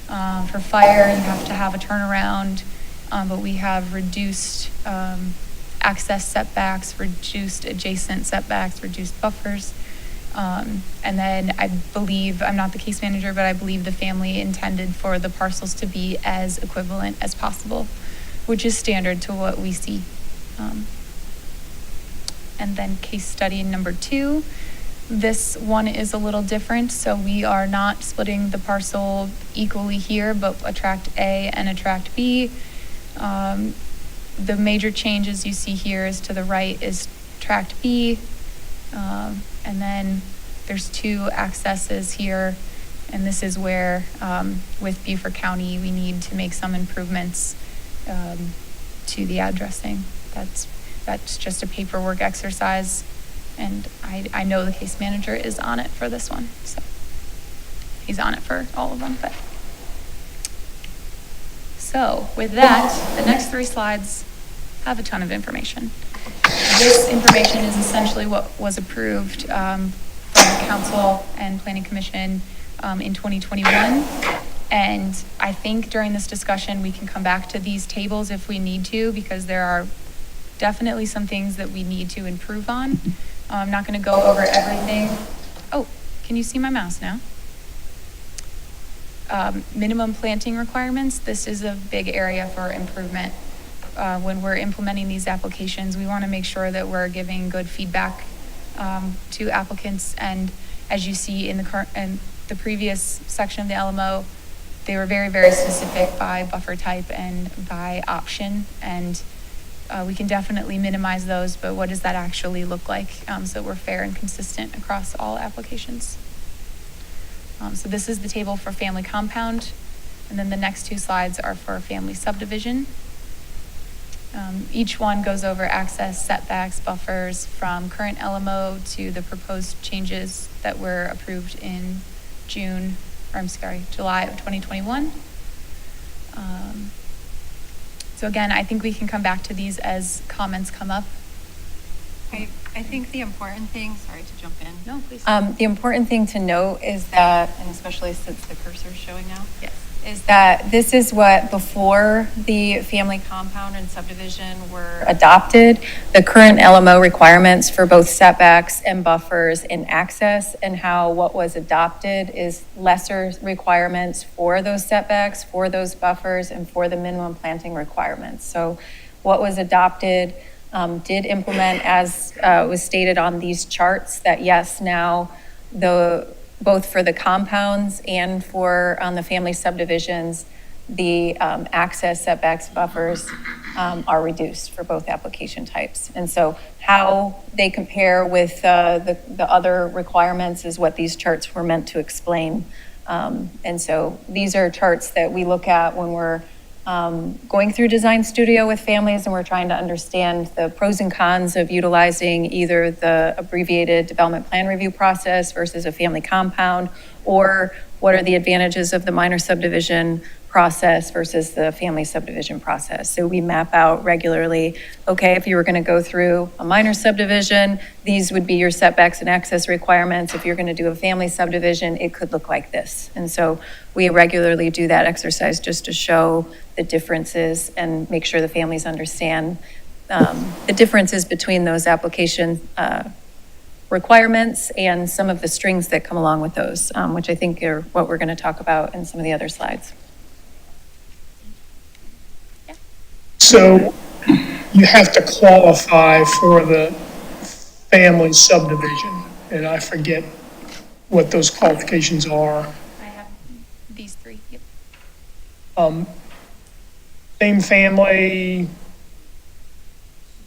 For fire, you have to have a turnaround, but we have reduced access setbacks, reduced adjacent setbacks, reduced buffers. And then I believe, I'm not the case manager, but I believe the family intended for the parcels to be as equivalent as possible, which is standard to what we see. And then case study number 2. This one is a little different, so we are not splitting the parcel equally here, but a tract A and a tract B. The major changes you see here is to the right is tract B, and then there's 2 accesses here, and this is where, with Beaufort County, we need to make some improvements to the addressing. That's just a paperwork exercise, and I know the case manager is on it for this one, so he's on it for all of them. But so with that, the next 3 slides have a ton of information. This information is essentially what was approved from the council and planning commission in 2021. And I think during this discussion, we can come back to these tables if we need to, because there are definitely some things that we need to improve on. I'm not going to go over everything. Oh, can you see my mouse now? Minimum planting requirements. This is a big area for improvement. When we're implementing these applications, we want to make sure that we're giving good feedback to applicants. And as you see in the previous section of the LMO, they were very, very specific by buffer type and by option. And we can definitely minimize those, but what does that actually look like, so we're fair and consistent across all applications? So this is the table for family compound, and then the next two slides are for family subdivision. Each one goes over access, setbacks, buffers from current LMO to the proposed changes that were approved in July of 2021. So again, I think we can come back to these as comments come up. I think the important thing, sorry to jump in. No, please. The important thing to note is that, and especially since the cursor's showing now, Yes. is that this is what, before the family compound and subdivision were adopted, the current LMO requirements for both setbacks and buffers and access, and how what was adopted is lesser requirements for those setbacks, for those buffers, and for the minimum planting requirements. So what was adopted did implement, as was stated on these charts, that yes, now both for the compounds and for on the family subdivisions, the access, setbacks, buffers are reduced for both application types. And so how they compare with the other requirements is what these charts were meant to explain. And so these are charts that we look at when we're going through Design Studio with families, and we're trying to understand the pros and cons of utilizing either the abbreviated development plan review process versus a family compound, or what are the advantages of the minor subdivision process versus the family subdivision process. So we map out regularly, okay, if you were going to go through a minor subdivision, these would be your setbacks and access requirements. If you're going to do a family subdivision, it could look like this. And so we regularly do that exercise just to show the differences and make sure the families understand the differences between those application requirements and some of the strings that come along with those, which I think are what we're going to talk about in some of the other slides. So you have to qualify for the family subdivision, and I forget what those qualifications are. I have these three, yep. Same family,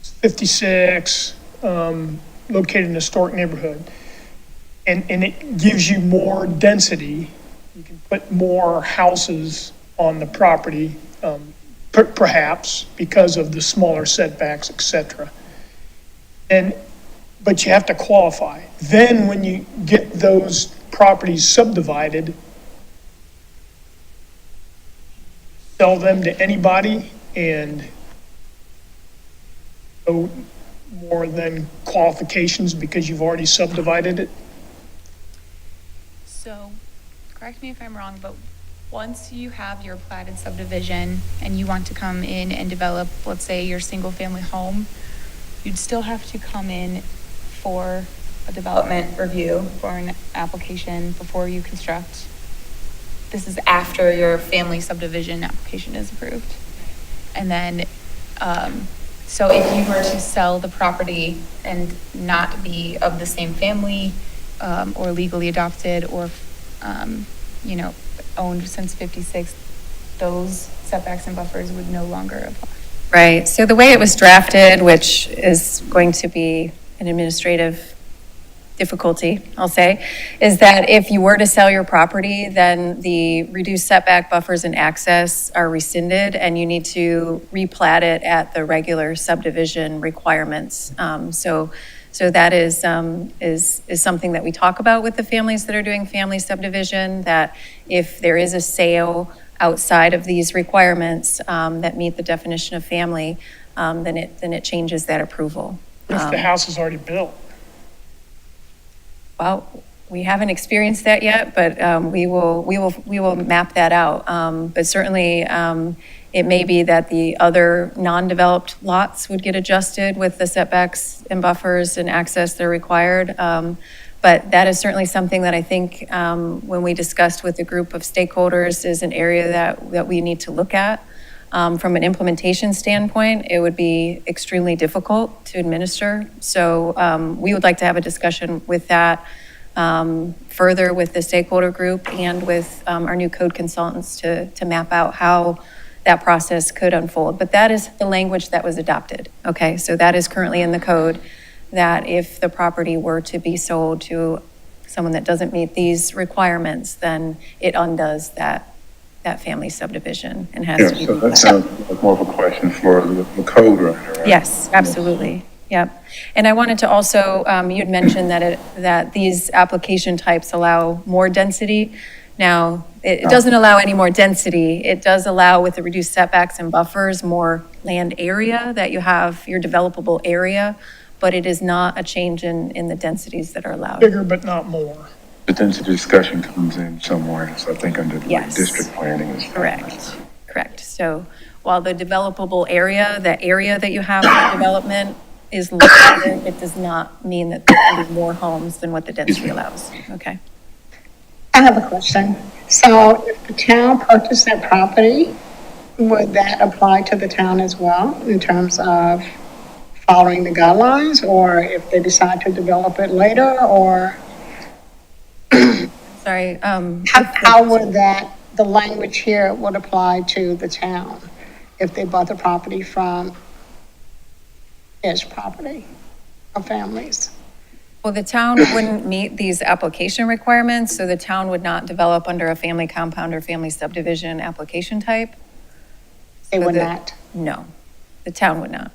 56, located in a historic neighborhood. And it gives you more density. You can put more houses on the property, perhaps because of the smaller setbacks, et cetera. But you have to qualify. Then when you get those properties subdivided, sell them to anybody and no more than qualifications because you've already subdivided it? So, correct me if I'm wrong, but once you have your platted subdivision and you want to come in and develop, let's say, your single-family home, you'd still have to come in for a development review for an application before you construct. This is after your family subdivision application is approved. And then, so if you were to sell the property and not be of the same family, or legally adopted, or, owned since 56, those setbacks and buffers would no longer apply. Right, so the way it was drafted, which is going to be an administrative difficulty, I'll say, is that if you were to sell your property, then the reduced setback buffers and access are rescinded, and you need to replat it at the regular subdivision requirements. So that is something that we talk about with the families that are doing family subdivision, that if there is a sale outside of these requirements that meet the definition of family, then it changes that approval. If the house is already built? Well, we haven't experienced that yet, but we will map that out. But certainly, it may be that the other non-developed lots would get adjusted with the setbacks and buffers and access that are required. But that is certainly something that I think when we discussed with a group of stakeholders is an area that we need to look at. From an implementation standpoint, it would be extremely difficult to administer. So we would like to have a discussion with that further with the stakeholder group and with our new code consultants to map out how that process could unfold. But that is the language that was adopted, okay? So that is currently in the code, that if the property were to be sold to someone that doesn't meet these requirements, then it undoes that family subdivision and has Yeah, to be. so that sounds like more of a question for the code writer, right? Yes, absolutely. Yep. And I wanted to also, you'd mentioned that these application types allow more density. Now, it doesn't allow any more density. It does allow, with the reduced setbacks and buffers, more land area, that you have your developable area, but it is not a change in the densities that are allowed. Bigger but not more. But then the discussion comes in somewhere, so I think under the Yes. district planning is. Correct. So while the developable area, the area that you have for development is larger, it does not mean that there can be more homes than what the density allows. Okay. I have a question. So if the town purchased that property, would that apply to the town as well in terms of following the guidelines? Or if they decide to develop it later, or Sorry, how would that, the language here would apply to the town if they bought the property from his property or families? well, the town wouldn't meet these application requirements, so the town would not develop under a family compound or family subdivision application type. They So would the- not. No, the town would not.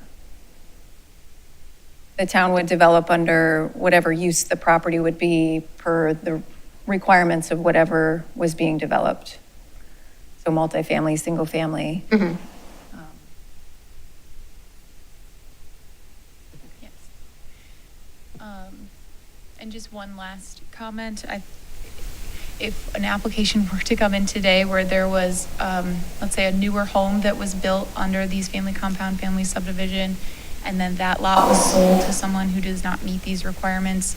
The town would develop under whatever use the property would be per the requirements of whatever was being developed. So multifamily, single family. Mhm. Yes. And just one last comment. If an application were to come in today where there was, let's say, a newer home that was built under these family compound, family subdivision, and then that lot was sold to someone who does not meet these requirements,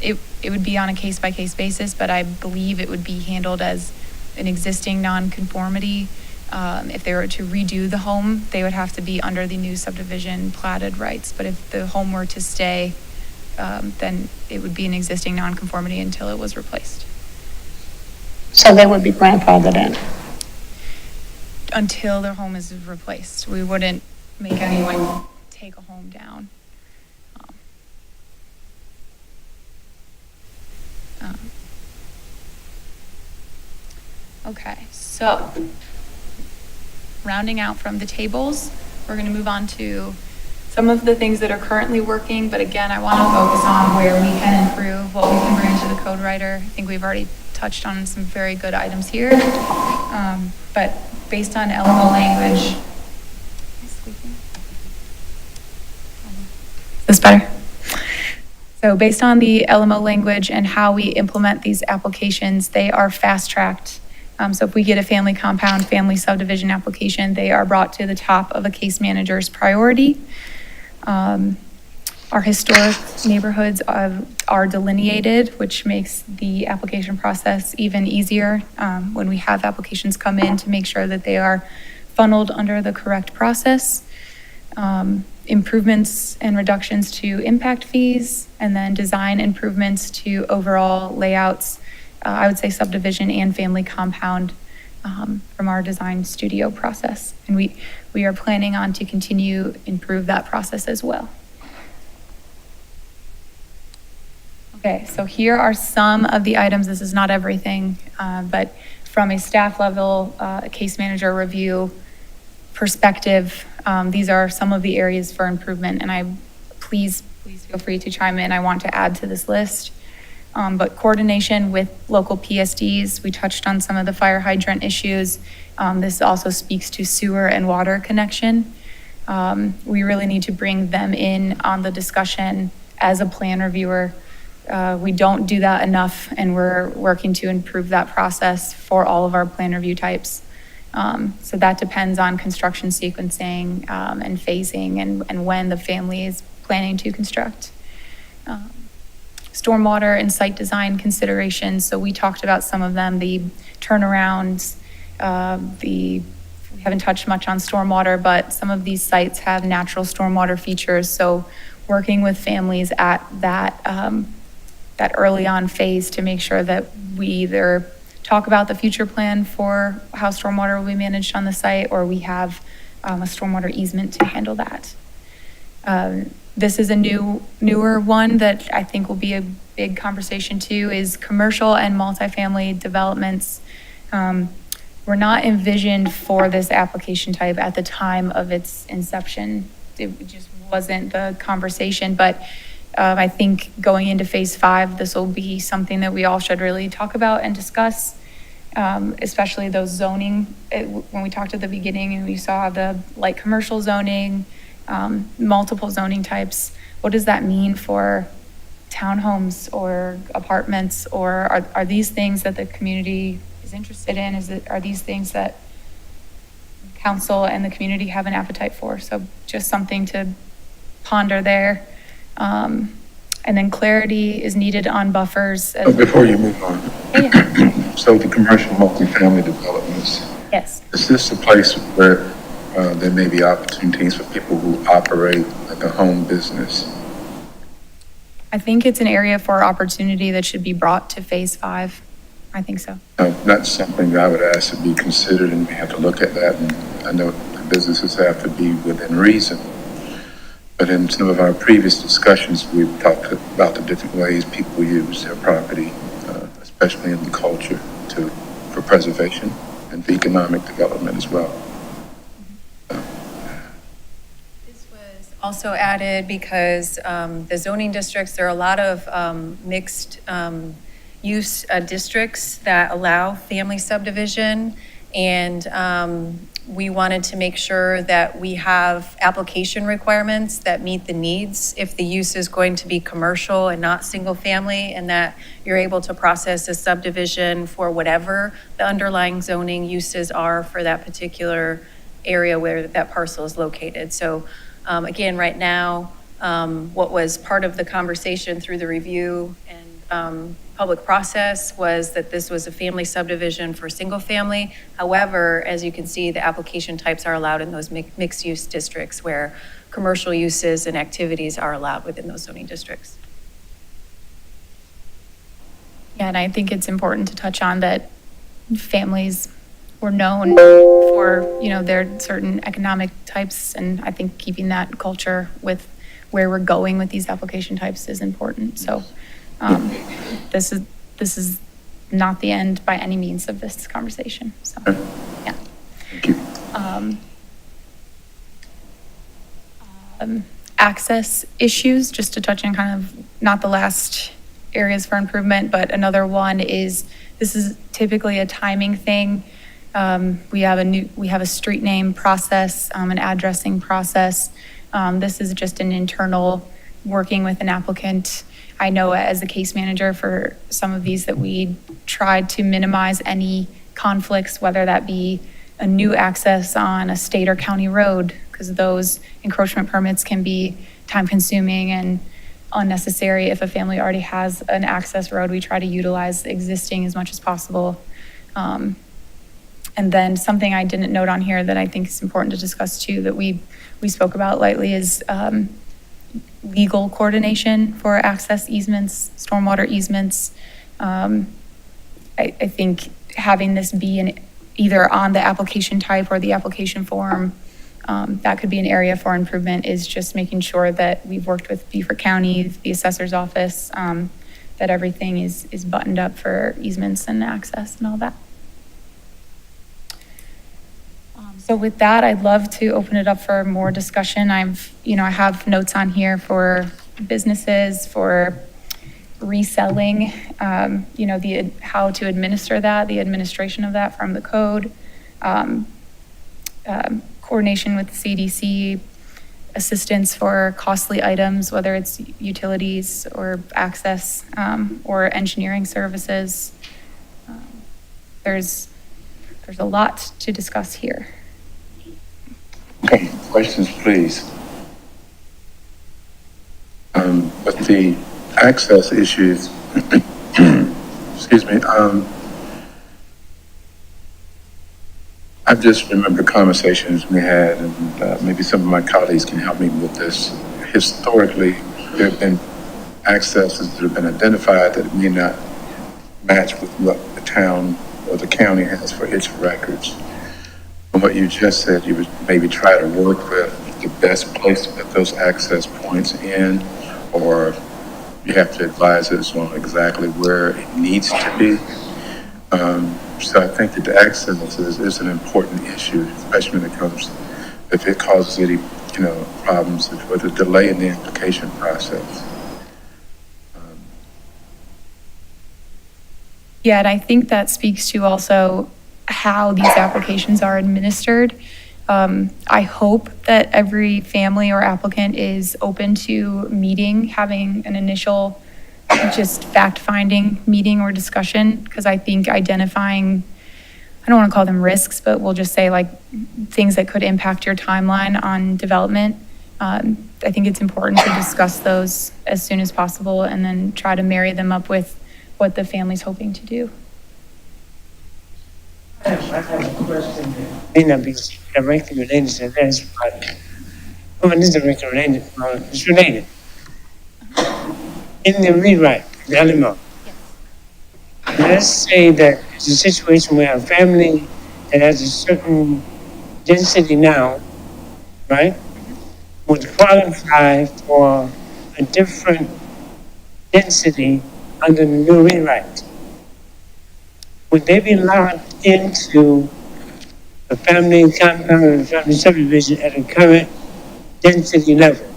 it would be on a case-by-case basis, but I believe it would be handled as an existing nonconformity. If they were to redo the home, they would have to be under the new subdivision platted rights. But if the home were to stay, then it would be an existing nonconformity until it was replaced. So they would be grandfathered in. Until their home is replaced. We wouldn't make anyone take a home down. Okay, so rounding out from the tables, we're going to move on to some of the things that are currently working, but again, I want to focus on where we can improve, what we can bring to the code writer. I think we've already touched on some very good items here, but based on LMO language. Is this better? So based on the LMO language and how we implement these applications, they are fast-tracked. So if we get a family compound, family subdivision application, they are brought to the top of a case manager's priority. Our historic neighborhoods are delineated, which makes the application process even easier when we have applications come in to make sure that they are funneled under the correct process. Improvements and reductions to impact fees, and then design improvements to overall layouts, I would say subdivision and family compound from our design studio process. And we are planning on to continue improve that process as well. Okay, so here are some of the items. This is not everything, but from a staff level, case manager review perspective, these are some of the areas for improvement, and please feel free to chime in. I want to add to this list. But coordination with local PSDs, we touched on some of the fire hydrant issues. This also speaks to sewer and water connection. We really need to bring them in on the discussion as a plan reviewer. We don't do that enough, and we're working to improve that process for all of our plan review types. So that depends on construction sequencing and phasing and when the family is planning to construct. Stormwater and site design considerations. So we talked about some of them, the turnarounds, we haven't touched much on stormwater, but some of these sites have natural stormwater features. So working with families at that early on phase to make sure that we either talk about the future plan for how stormwater will be managed on the site, or we have a stormwater easement to handle that. This is a newer one that I think will be a big conversation too, is commercial and multifamily developments. Were not envisioned for this application type at the time of its inception. It just wasn't the conversation, but I think going into phase 5, this will be something that we all should really talk about and discuss, especially those zoning. When we talked at the beginning and we saw the light commercial zoning, multiple zoning types, what does that mean for townhomes or apartments? Or are these things that the community is interested in? Are these things that council and the community have an appetite for? So just something to ponder there. And then clarity is needed on buffers. Before you move on. Yeah. So the commercial multifamily developments, Yes. is this a place where there may be opportunities for people who operate like a home business? I think it's an area for opportunity that should be brought to phase 5. I think so. That's something that I would ask to be considered, and we have to look at that. And I know the businesses have to be within reason. But in some of our previous discussions, we've talked about the different ways people use their property, especially in the culture, for preservation and for economic development as well. This was also added because the zoning districts, there are a lot of mixed use districts that allow family subdivision, and we wanted to make sure that we have application requirements that meet the needs if the use is going to be commercial and not single family, and that you're able to process a subdivision for whatever the underlying zoning uses are for that particular area where that parcel is located. So again, right now, what was part of the conversation through the review and public process was that this was a family subdivision for single family. However, as you can see, the application types are allowed in those mixed use districts where commercial uses and activities are allowed within those zoning districts. Yeah, and I think it's important to touch on that families were known for, their certain economic types, and I think keeping that culture with where we're going with these application types is important. So this is not the end by any means of this conversation. So, yeah. Thank you. Access issues, just to touch on kind of not the last areas for improvement, but another one is, this is typically a timing thing. We have a street name process, an addressing process. This is just an internal working with an applicant. I know as a case manager for some of these that we tried to minimize any conflicts, whether that be a new access on a state or county road, because those encroachment permits can be time consuming and unnecessary. If a family already has an access road, we try to utilize existing as much as possible. And then something I didn't note on here that I think is important to discuss too, that we spoke about lightly, is legal coordination for access easements, stormwater easements. I think having this be either on the application type or the application form, that could be an area for improvement, is just making sure that we've worked with Beaufort County, the assessor's office, that everything is buttoned up for easements and access and all that. So with that, I'd love to open it up for more discussion. I have notes on here for businesses, for reselling, how to administer that, the administration of that from the code, coordination with the CDC, assistance for costly items, whether it's utilities or access, or engineering services. There's a lot to discuss here. Okay, questions, please. With the access issues, excuse me, I just remember conversations we had, and maybe some of my colleagues can help me with this. Historically, there have been accesses that have been identified that may not match with what the town or the county has for its records. From what you just said, you would maybe try to work with the best place to put those access points in, or you have to advise us on exactly where it needs to be. So I think that the access is an important issue, especially when it comes, if it causes any, problems with a delay in the application process. Yeah, and I think that speaks to also how these applications are administered. I hope that every family or applicant is open to meeting, having an initial just fact-finding meeting or discussion, because I think identifying, I don't want to call them risks, but we'll just say like things that could impact your timeline on development. I think it's important to discuss those as soon as possible and then try to marry them up with what the family's hoping to do. I have a question that may not be directly related to this, but, it is directly related, it's related. In the rewrite, the LMO, let's say that it's a situation where a family that has a certain density now, right, would qualify for a different density under the new rewrite. Would they be locked into the family compound or the family subdivision at a current density level?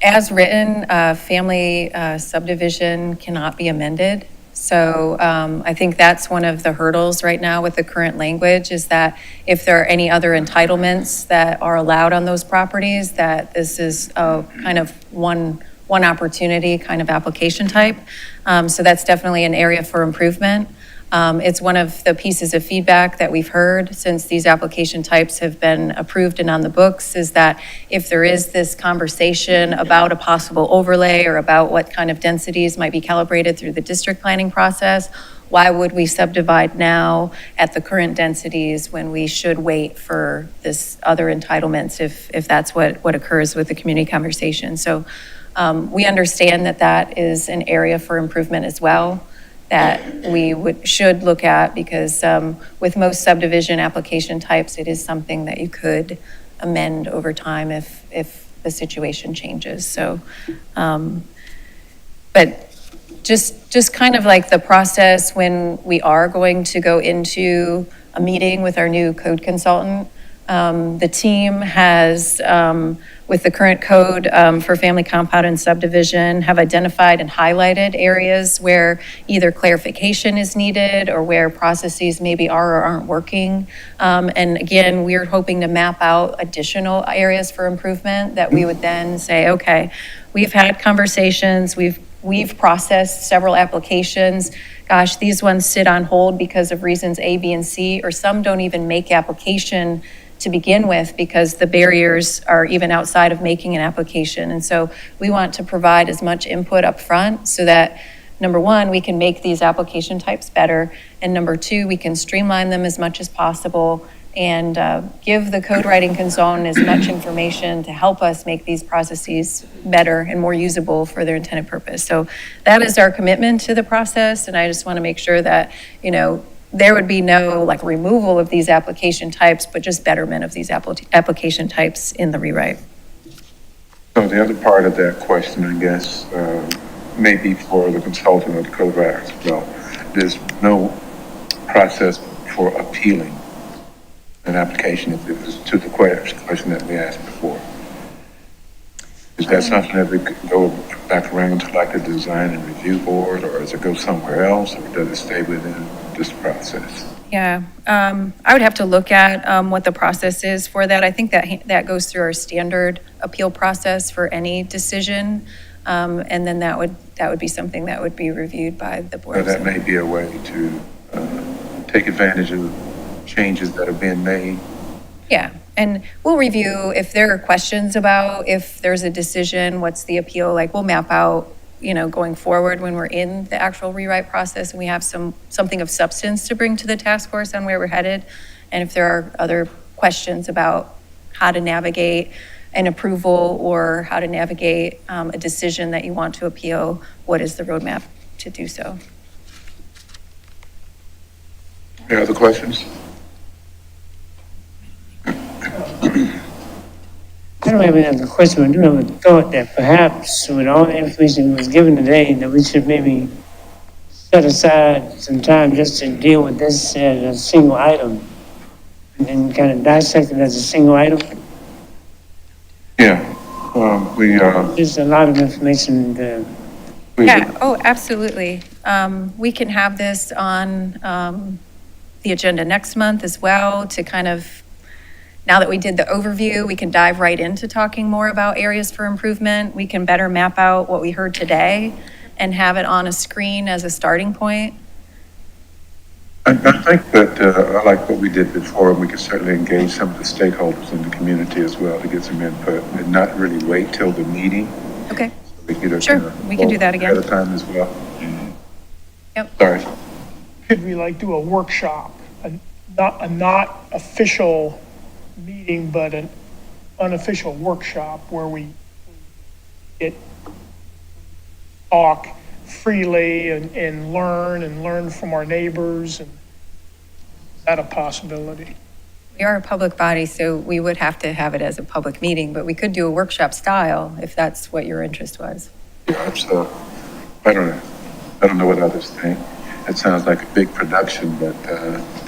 As written, family subdivision cannot be amended. So I think that's one of the hurdles right now with the current language, is that if there are any other entitlements that are allowed on those properties, that this is a kind of one opportunity kind of application type. So that's definitely an area for improvement. It's one of the pieces of feedback that we've heard since these application types have been approved and on the books, is that if there is this conversation about a possible overlay or about what kind of densities might be calibrated through the district planning process, why would we subdivide now at the current densities when we should wait for this other entitlements if that's what occurs with the community conversation? So we understand that that is an area for improvement as well, that we should look at, because with most subdivision application types, it is something that you could amend over time if the situation changes. So, but just kind of like the process when we are going to go into a meeting with our new code consultant, the team has, with the current code for family compound and subdivision, have identified and highlighted areas where either clarification is needed or where processes maybe are or aren't working. And again, we're hoping to map out additional areas for improvement that we would then say, okay, we've had conversations, we've processed several applications. Gosh, these ones sit on hold because of reasons A, B, and C, or some don't even make application to begin with because the barriers are even outside of making an application. And so we want to provide as much input up front so that, number one, we can make these application types better, and number two, we can streamline them as much as possible and give the code writing consultant as much information to help us make these processes better and more usable for their intended purpose. So that is our commitment to the process, and I just want to make sure that, there would be no like removal of these application types, but just betterment of these application types in the rewrite. So the other part of that question, I guess, may be for the consultant or the code writer as well. There's no process for appealing an application if it was to the question that we asked before. Is that something that we could go back around to like the design and review board, or does it go somewhere else, or does it stay within this process? Yeah, I would have to look at what the process is for that. I think that goes through our standard appeal process for any decision, and then that would be something that would be reviewed by the board. So that may be a way to take advantage of changes that are being made. Yeah, and we'll review if there are questions about if there's a decision, what's the appeal, like we'll map out, going forward when we're in the actual rewrite process and we have something of substance to bring to the task force on where we're headed. And if there are other questions about how to navigate an approval or how to navigate a decision that you want to appeal, what is the roadmap to do so? Any other questions? I don't have another question, but I do have a thought that perhaps with all the information that was given today, that we should maybe set aside some time just to deal with this as a single item, and then kind of dissect it as a single item. Yeah, There's a lot of information to Yeah, oh, absolutely. We can have this on the agenda next month as well to kind of, now that we did the overview, we can dive right into talking more about areas for improvement. We can better map out what we heard today and have it on a screen as a starting point. I think that I like what we did before, and we can certainly engage some of the stakeholders in the community as well to get some input and not really wait till the meeting. Okay, We could, Sure, we can do that again. At a time as well. Yep. Sorry. Could we like do a workshop, a not official meeting, but an unofficial workshop where we get, talk freely and learn from our neighbors, and is that a possibility? We are a public body, so we would have to have it as a public meeting, but we could do a workshop style if that's what your interest was. Yeah, it's, I don't know what others think. It sounds like a big production, but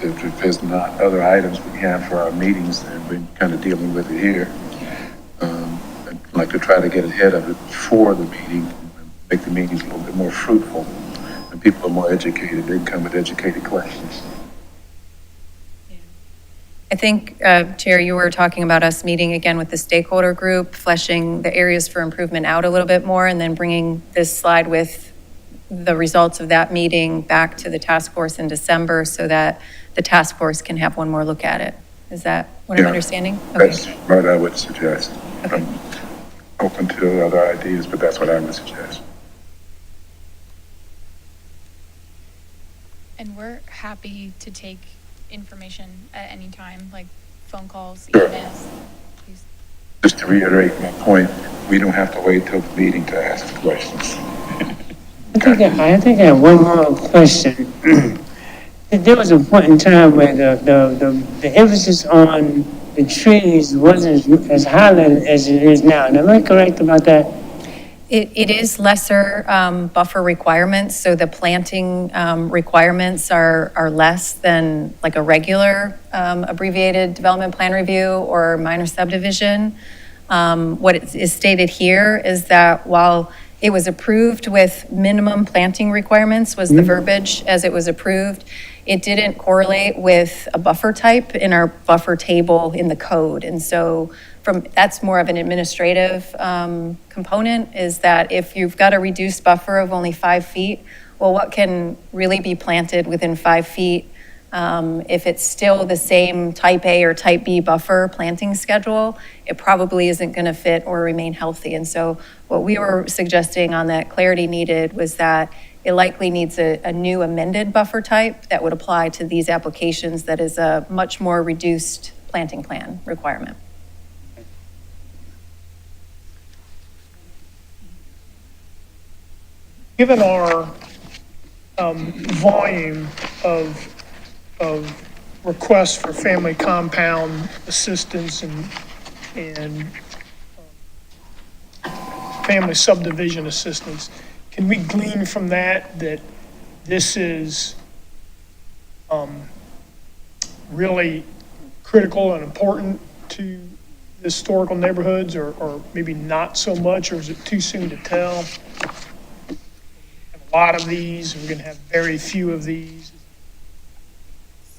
if there's not other items we have for our meetings, then we're kind of dealing with it here. I'd like to try to get ahead of it before the meeting, and make the meetings a little bit more fruitful, and people are more educated. They can come with educated questions. I think, Chair, you were talking about us meeting again with the stakeholder group, fleshing the areas for improvement out a little bit more, and then bringing this slide with the results of that meeting back to the task force in December so that the task force can have one more look at it. Is that what I'm Yeah, understanding? That's Okay. what I would suggest. Okay. I'm open to other ideas, but that's what I would suggest. And we're happy to take information at any time, like phone calls, Sure. emails. Please. Just to reiterate my point, we don't have to wait till the meeting to ask questions. I think I have one more question. There was a point in time where the emphasis on the trees wasn't as highlighted as it is now. And am I correct about that? It is lesser buffer requirements, so the planting requirements are less than like a regular abbreviated development plan review or minor subdivision. What is stated here is that while it was approved with minimum planting requirements was the verbiage as it was approved, it didn't correlate with a buffer type in our buffer table in the code. And so that's more of an administrative component, is that if you've got a reduced buffer of only 5 feet, well, what can really be planted within 5 feet? If it's still the same type A or type B buffer planting schedule, it probably isn't going to fit or remain healthy. And so what we were suggesting on that clarity needed was that it likely needs a new amended buffer type that would apply to these applications that is a much more reduced planting plan requirement. Given our volume of requests for family compound assistance and family subdivision assistance, can we glean from that this is really critical and important to historical neighborhoods, or maybe not so much, or is it too soon to tell? A lot of these, we're going to have very few of these.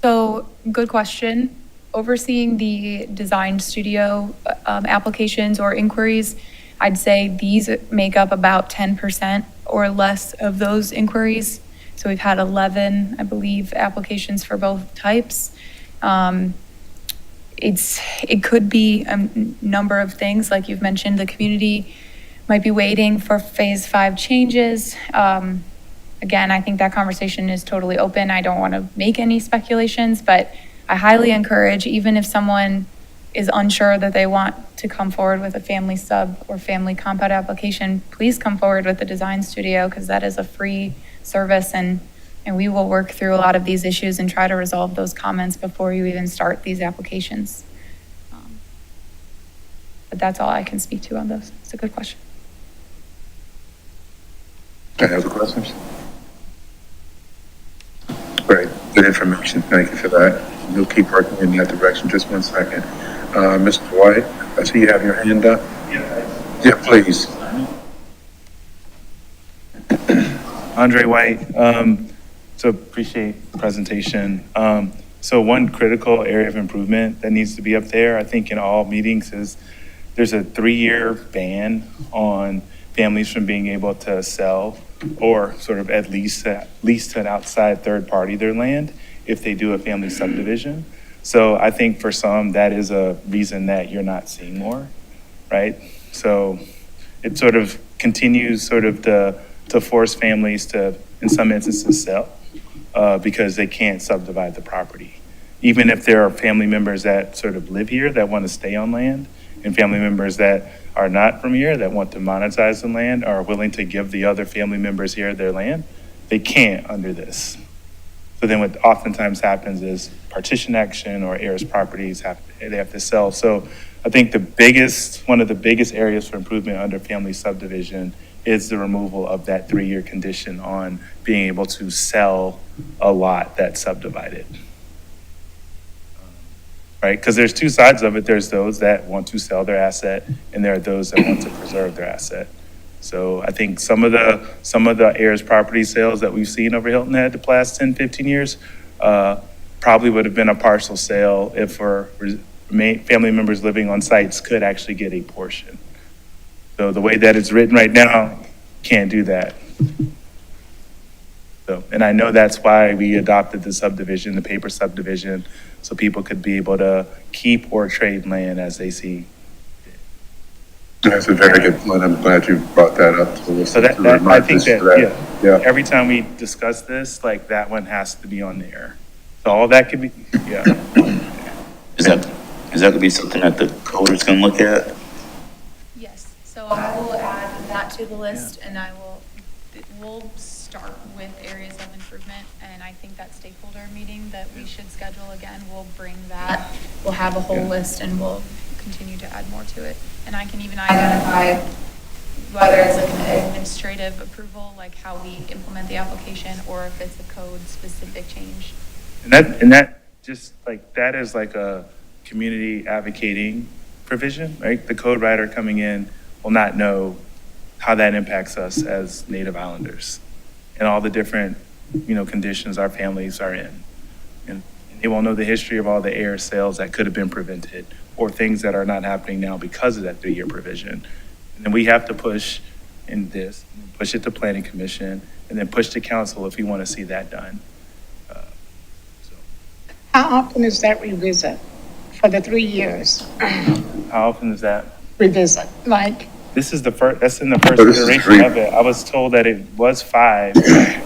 So, good question. Overseeing the design studio applications or inquiries, I'd say these make up about 10% or less of those inquiries. So we've had 11, I believe, applications for both types. It could be a number of things, like you've mentioned, the community might be waiting for phase 5 changes. Again, I think that conversation is totally open. I don't want to make any speculations, but I highly encourage, even if someone is unsure that they want to come forward with a family sub or family compound application, please come forward with the design studio, because that is a free service, and we will work through a lot of these issues and try to resolve those comments before you even start these applications. But that's all I can speak to on those. It's a good question. Any other questions? Great, good information. Thank you for that. We'll keep working in that direction. Just one second. Mr. White, I see you have your hand up. Yeah, please. Andre White, so appreciate the presentation. So one critical area of improvement that needs to be up there, I think in all meetings, is there's a 3-year ban on families from being able to sell or sort of at least lease to an outside third party their land if they do a family subdivision. So I think for some, that is a reason that you're not seeing more, right? So it sort of continues sort of to force families to, in some instances, sell because they can't subdivide the property. Even if there are family members that sort of live here that want to stay on land, and family members that are not from here that want to monetize the land are willing to give the other family members here their land, they can't under this. So then what oftentimes happens is partition action or heirs properties they have to sell. So I think one of the biggest areas for improvement under family subdivision is the removal of that 3-year condition on being able to sell a lot that's subdivided. Right? Because there's two sides of it. There's those that want to sell their asset, and there are those that want to preserve their asset. So I think some of the heirs property sales that we've seen over Hilton Head the last 10, 15 years probably would have been a partial sale if our family members living on sites could actually get a portion. So the way that it's written right now, can't do that. So, and I know that's why we adopted the subdivision, the paper subdivision, so people could be able to keep or trade land as they see. That's a very good point. I'm glad you brought that up to us. So that I think that, Yeah. every time we discuss this, like that one has to be on there. So all that could be, yeah. Is that gonna be something that the coders can look at? Yes, so I will add that to the list, and we'll start with areas of improvement, and I think that stakeholder meeting that we should schedule again, we'll bring that, we'll have a whole list, and we'll continue to add more to it. And I can even identify whether it's like an administrative approval, like how we implement the application, or if it's a code-specific change. And that just like, that is like a community advocating provision, right? The code writer coming in will not know how that impacts us as Native Islanders and all the different, conditions our families are in. And they won't know the history of all the heir sales that could have been prevented or things that are not happening now because of that 3-year provision. And then we have to push in this, push it to Planning Commission, and then push to council if we want to see that done. How often is that revisit for the 3 years? How often is that? Revisit, like, This is that's in the first this is iteration three. of it. I was told that it was 5,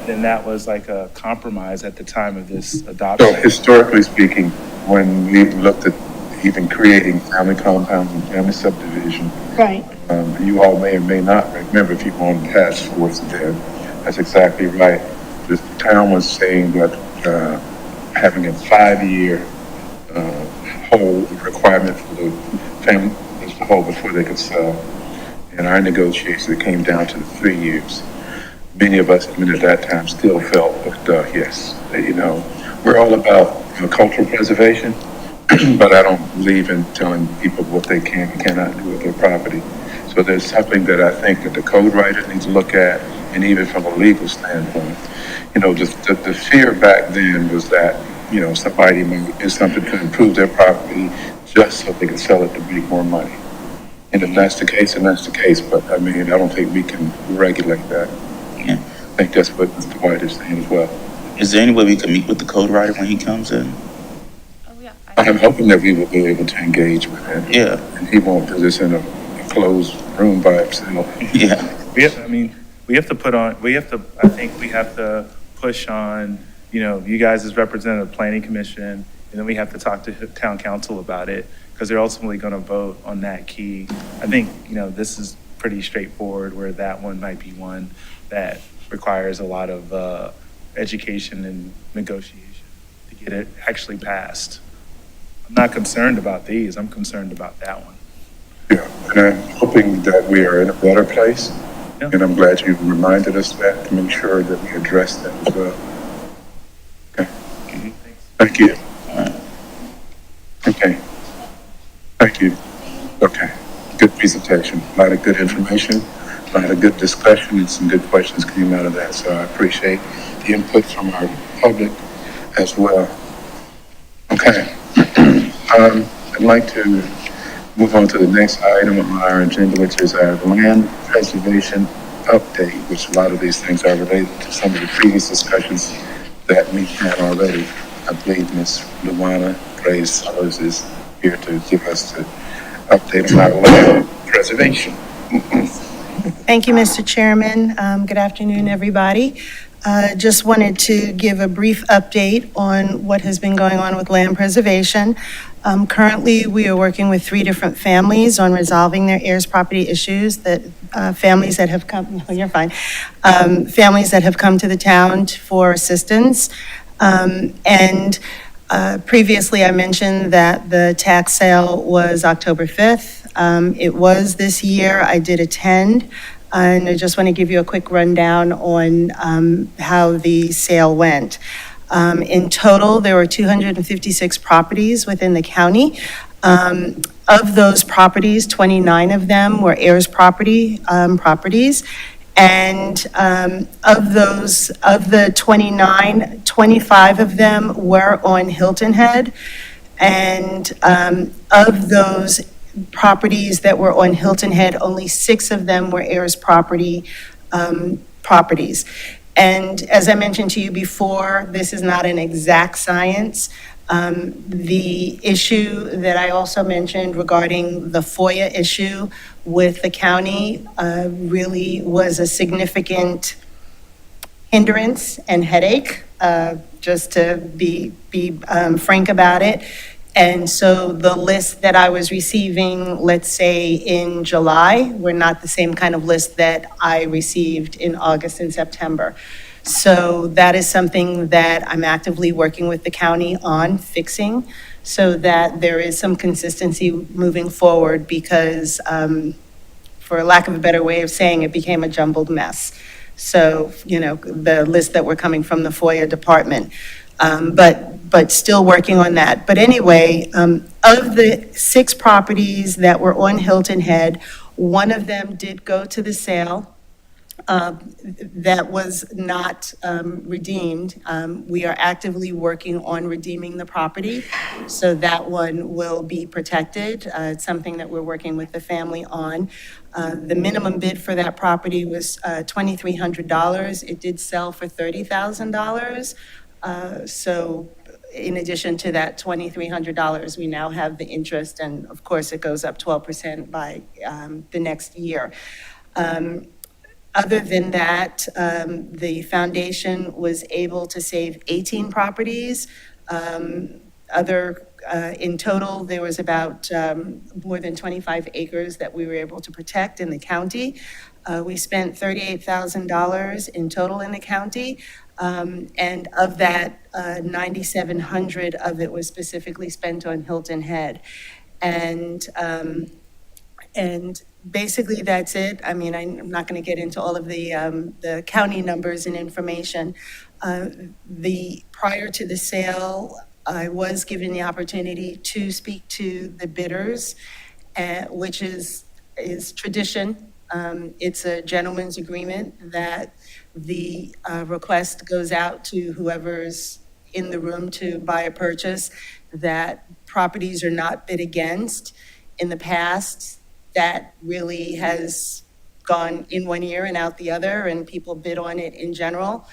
and that was like a compromise at the time of this So adoption. historically speaking, when we looked at even creating family compounds and family subdivision, right, you all may or may not remember if you were on the task force then. That's exactly right. The town was saying that having a 5-year hold requirement for the family to hold before they could sell. In our negotiations, it came down to the 3 years. Many of us, even at that time, still felt that, yes, we're all about cultural preservation, but I don't believe in telling people what they can and cannot do with their property. So there's something that I think that the code writer needs to look at, and even from a legal standpoint. The fear back then was that, somebody might do something to improve their property just so they can sell it to make more money. And if that's the case, then that's the case, but I don't think we can regulate that. Yeah. I think that's what Mr. White is saying as well. Is there any way we can meet with the code writer when he comes in? Oh, yeah. I'm hoping that we will be able to engage with him. Yeah. And he won't do this in a closed room by himself. Yeah. I think we have to push on, you guys as representative of Planning Commission, and then we have to talk to town council about it. because they're ultimately going to vote on that key. I think, this is pretty straightforward, where that one might be one that requires a lot of education and negotiation to get it actually passed. I'm not concerned about these, I'm concerned about that one. Yeah, and I'm hoping that we are in a better place. Yeah. And I'm glad you reminded us that, to make sure that we address that as well. Okay. Thank you. Okay. Thank you. Okay. Good presentation. A lot of good information, a lot of good discussion, and some good questions came out of that. So I appreciate the input from our public as well. Okay. I'd like to move on to the next item on our agenda, which is our land preservation update, which a lot of these things are related to some of the previous discussions that we had already. I believe Ms. Luana Grace Sellers is here to give us the update on our land preservation. Thank you, Mr. Chairman. Good afternoon, everybody. Just wanted to give a brief update on what has been going on with land preservation. Currently, we are working with 3 different families on resolving their heirs property issues that families that have come, oh, you're fine, families that have come to the town for assistance. Previously, I mentioned that the tax sale was October 5th. It was this year. I did attend, and I just want to give you a quick rundown on how the sale went. In total, there were 256 properties within the county. Of those properties, 29 of them were heirs properties. And of the 29, 25 of them were on Hilton Head. And of those properties that were on Hilton Head, only 6 of them were heirs properties. And as I mentioned to you before, this is not an exact science. The issue that I also mentioned regarding the FOIA issue with the county really was a significant hindrance and headache, just to be frank about it. And so the list that I was receiving, let's say in July, were not the same kind of list that I received in August and September. So that is something that I'm actively working with the county on fixing, so that there is some consistency moving forward, because for lack of a better way of saying it, became a jumbled mess. So, the list that were coming from the FOIA department. But still working on that. But anyway, of the 6 properties that were on Hilton Head, one of them did go to the sale. That was not redeemed. We are actively working on redeeming the property, so that one will be protected. It's something that we're working with the family on. The minimum bid for that property was $2,300. It did sell for $30,000. So in addition to that $2,300, we now have the interest, and of course, it goes up 12% by the next year. Other than that, the foundation was able to save 18 properties. In total, there was about more than 25 acres that we were able to protect in the county. We spent $38,000 in total in the county. And of that, 9,700 of it was specifically spent on Hilton Head. And basically, that's it. I mean, I'm not going to get into all of the county numbers and information. Prior to the sale, I was given the opportunity to speak to the bidders, which is tradition. It's a gentleman's agreement that the request goes out to whoever's in the room to buy a purchase, that properties are not bid against. In the past, that really has gone in one ear and out the other, and people bid on it in general.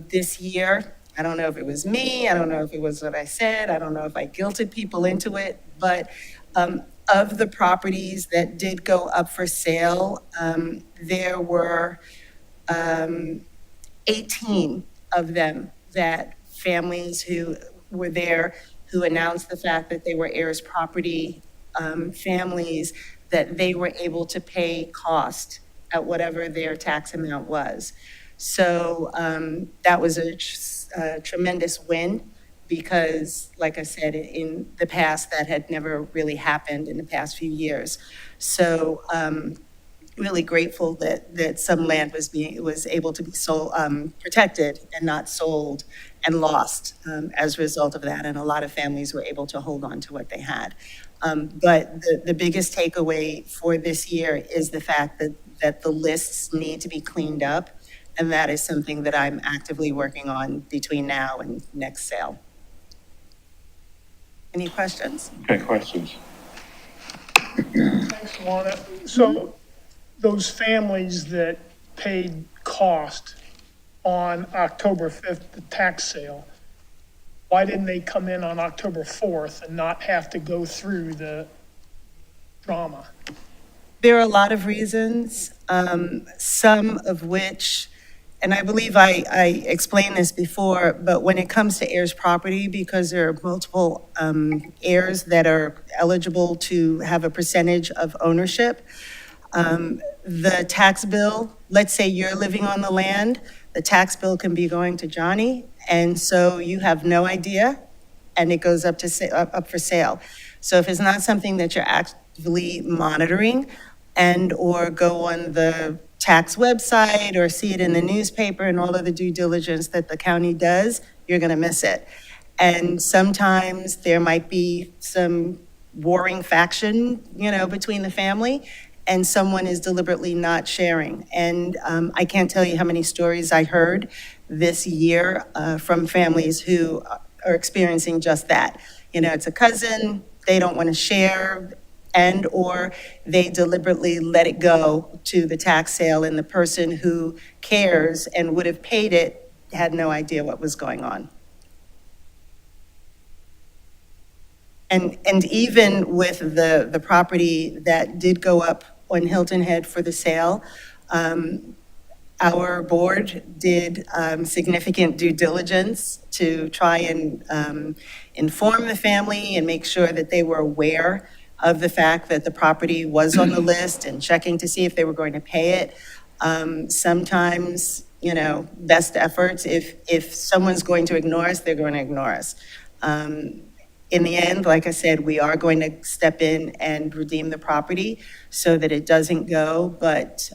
This year, I don't know if it was me, I don't know if it was what I said, I don't know if I guilted people into it, but of the properties that did go up for sale, there were 18 of them that families who were there, who announced the fact that they were heirs property, families that they were able to pay cost at whatever their tax amount was. So that was a tremendous win because, like I said, in the past, that had never really happened in the past few years. So really grateful that some land was able to be sold, protected and not sold and lost as a result of that. And a lot of families were able to hold on to what they had. But the biggest takeaway for this year is the fact that the lists need to be cleaned up. And that is something that I'm actively working on between now and next sale. Any questions? Okay, questions? Thanks, Luana. So those families that paid cost on October 5th, the tax sale, why didn't they come in on October 4th and not have to go through the drama? There are a lot of reasons, some of which, and I believe I explained this before, but when it comes to heirs property, because there are multiple heirs that are eligible to have a percentage of ownership, the tax bill, let's say you're living on the land, the tax bill can be going to Johnny, and so you have no idea, and it goes up for sale. So if it's not something that you're actively monitoring and/or go on the tax website or see it in the newspaper and all of the due diligence that the county does, you're going to miss it. And sometimes there might be some warring faction, between the family, and someone is deliberately not sharing. And I can't tell you how many stories I heard this year from families who are experiencing just that. It's a cousin, they don't want to share, and/or they deliberately let it go to the tax sale, and the person who cares and would have paid it had no idea what was going on. And even with the property that did go up on Hilton Head for the sale, our board did significant due diligence to try and inform the family and make sure that they were aware of the fact that the property was on the list and checking to see if they were going to pay it. Sometimes, best efforts, if someone's going to ignore us, they're going to ignore us. In the end, like I said, we are going to step in and redeem the property so that it doesn't go, but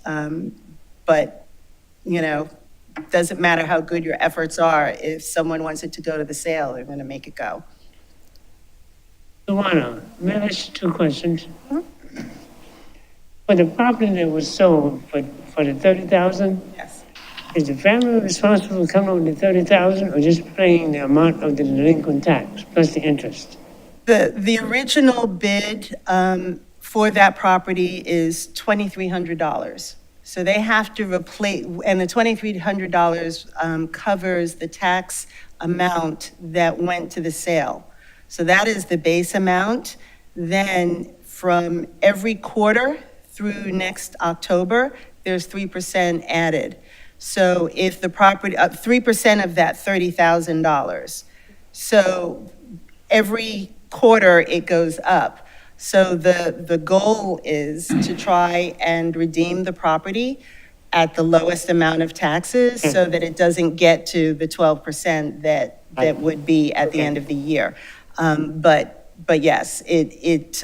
doesn't matter how good your efforts are. If someone wants it to go to the sale, they're going to make it go. Luana, may I ask you two questions? For the property that was sold for the $30,000, Yes. is the family responsible for coming up with the $30,000 or just paying the amount of the delinquent tax plus the interest? The original bid for that property is $2,300. So they have to replace, and the $2,300 covers the tax amount that went to the sale. So that is the base amount. Then from every quarter through next October, there's 3% added. So if the property, 3% of that $30,000. So every quarter it goes up. So the goal is to try and redeem the property at the lowest amount of taxes so that it doesn't get to the 12% that would be at the end of the year. But yes, it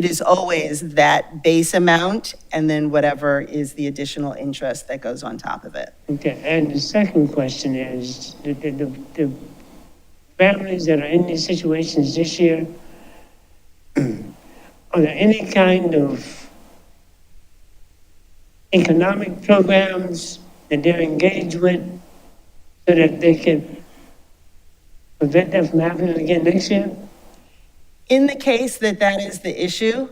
is always that base amount and then whatever is the additional interest that goes on top of it. Okay, and the second question is, the families that are in these situations this year, are there any kind of economic programs that they're engaged with so that they can prevent that from happening again next year? In the case that is the issue,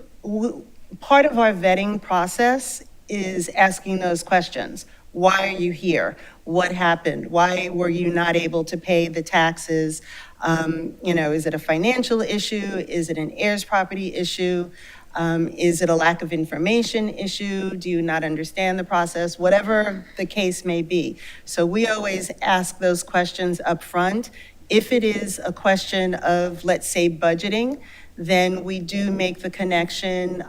part of our vetting process is asking those questions. Why are you here? What happened? Why were you not able to pay the taxes? Is it a financial issue? Is it an heirs property issue? Is it a lack of information issue? Do you not understand the process? Whatever the case may be. So we always ask those questions up front. If it is a question of, let's say, budgeting, then we do make the connection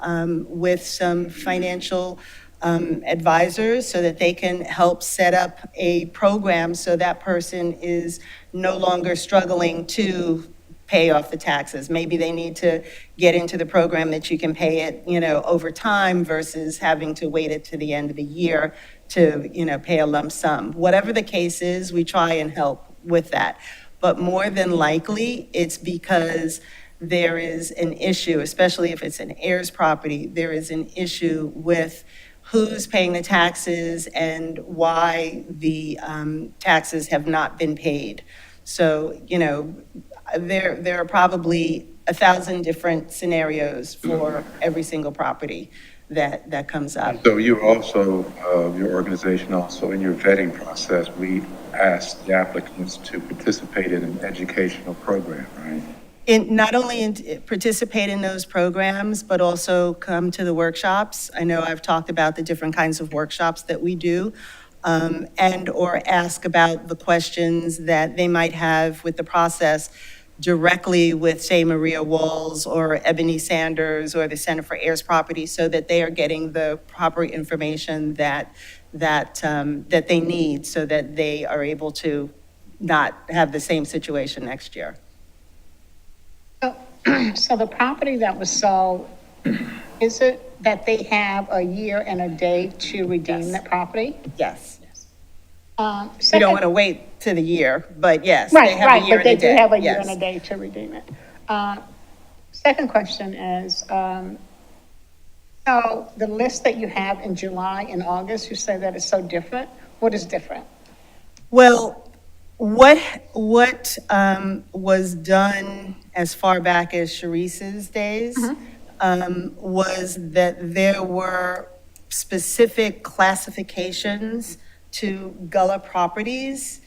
with some financial advisors so that they can help set up a program so that person is no longer struggling to pay off the taxes. Maybe they need to get into the program that you can pay it, over time versus having to wait it to the end of the year to, pay a lump sum. Whatever the case is, we try and help with that. But more than likely, it's because there is an issue, especially if it's an heirs property, there is an issue with who's paying the taxes and why the taxes have not been paid. So, there are probably 1,000 different scenarios for every single property that comes up. So you also, your organization also, in your vetting process, we ask the applicants to participate in an educational program, right? Not only participate in those programs, but also come to the workshops. I know I've talked about the different kinds of workshops that we do, and/or ask about the questions that they might have with the process directly with, say, Maria Walls or Ebony Sanders or the Center for Heirs Property, so that they are getting the proper information that they need, so that they are able to not have the same situation next year. So the property that was sold, is it that they have a year and a day to redeem that property? Yes. We Second- don't want to wait to the year, but yes, Right, they have right, a year but and a they do day. have a year Yes. and a day to redeem it. Second question is, so the list that you have in July and August, you say that is so different. What is different? Well, what was done as far back as Sharice's days was that there were specific classifications to Gullah properties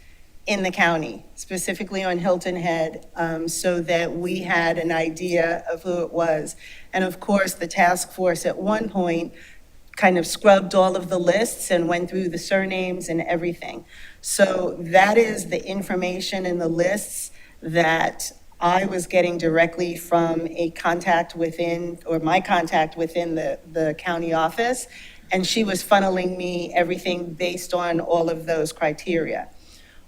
in the county, specifically on Hilton Head, so that we had an idea of who it was. And of course, the task force at one point kind of scrubbed all of the lists and went through the surnames and everything. So that is the information in the lists that I was getting directly from a contact within, or my contact within the county office, and she was funneling me everything based on all of those criteria.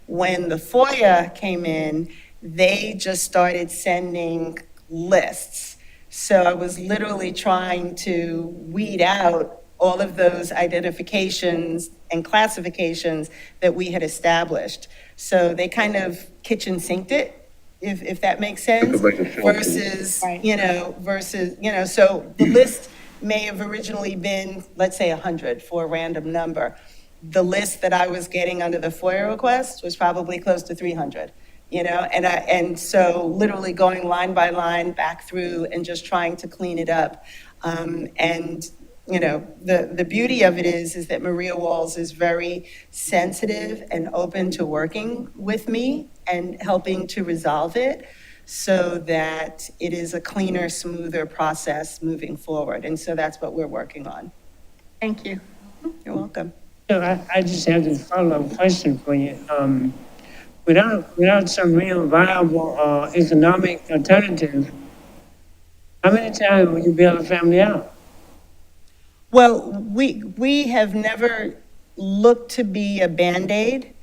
When the FOIA came in, they just started sending lists. So I was literally trying to weed out all of those identifications and classifications that we had established. So they kind of kitchen sinked it, if that makes sense, versus, so the list may have originally been, let's say 100 for a random number. The list that I was getting under the FOIA request was probably close to 300, and so literally going line by line back through and just trying to clean it up. The beauty of it is that Maria Walls is very sensitive and open to working with me and helping to resolve it so that it is a cleaner, smoother process moving forward. And so that's what we're working on. Thank you. You're welcome. So I just have a follow-up question for you. Without some real viable economic alternative, how many times will you bail a family out? Well, we have never looked to be a Band-Aid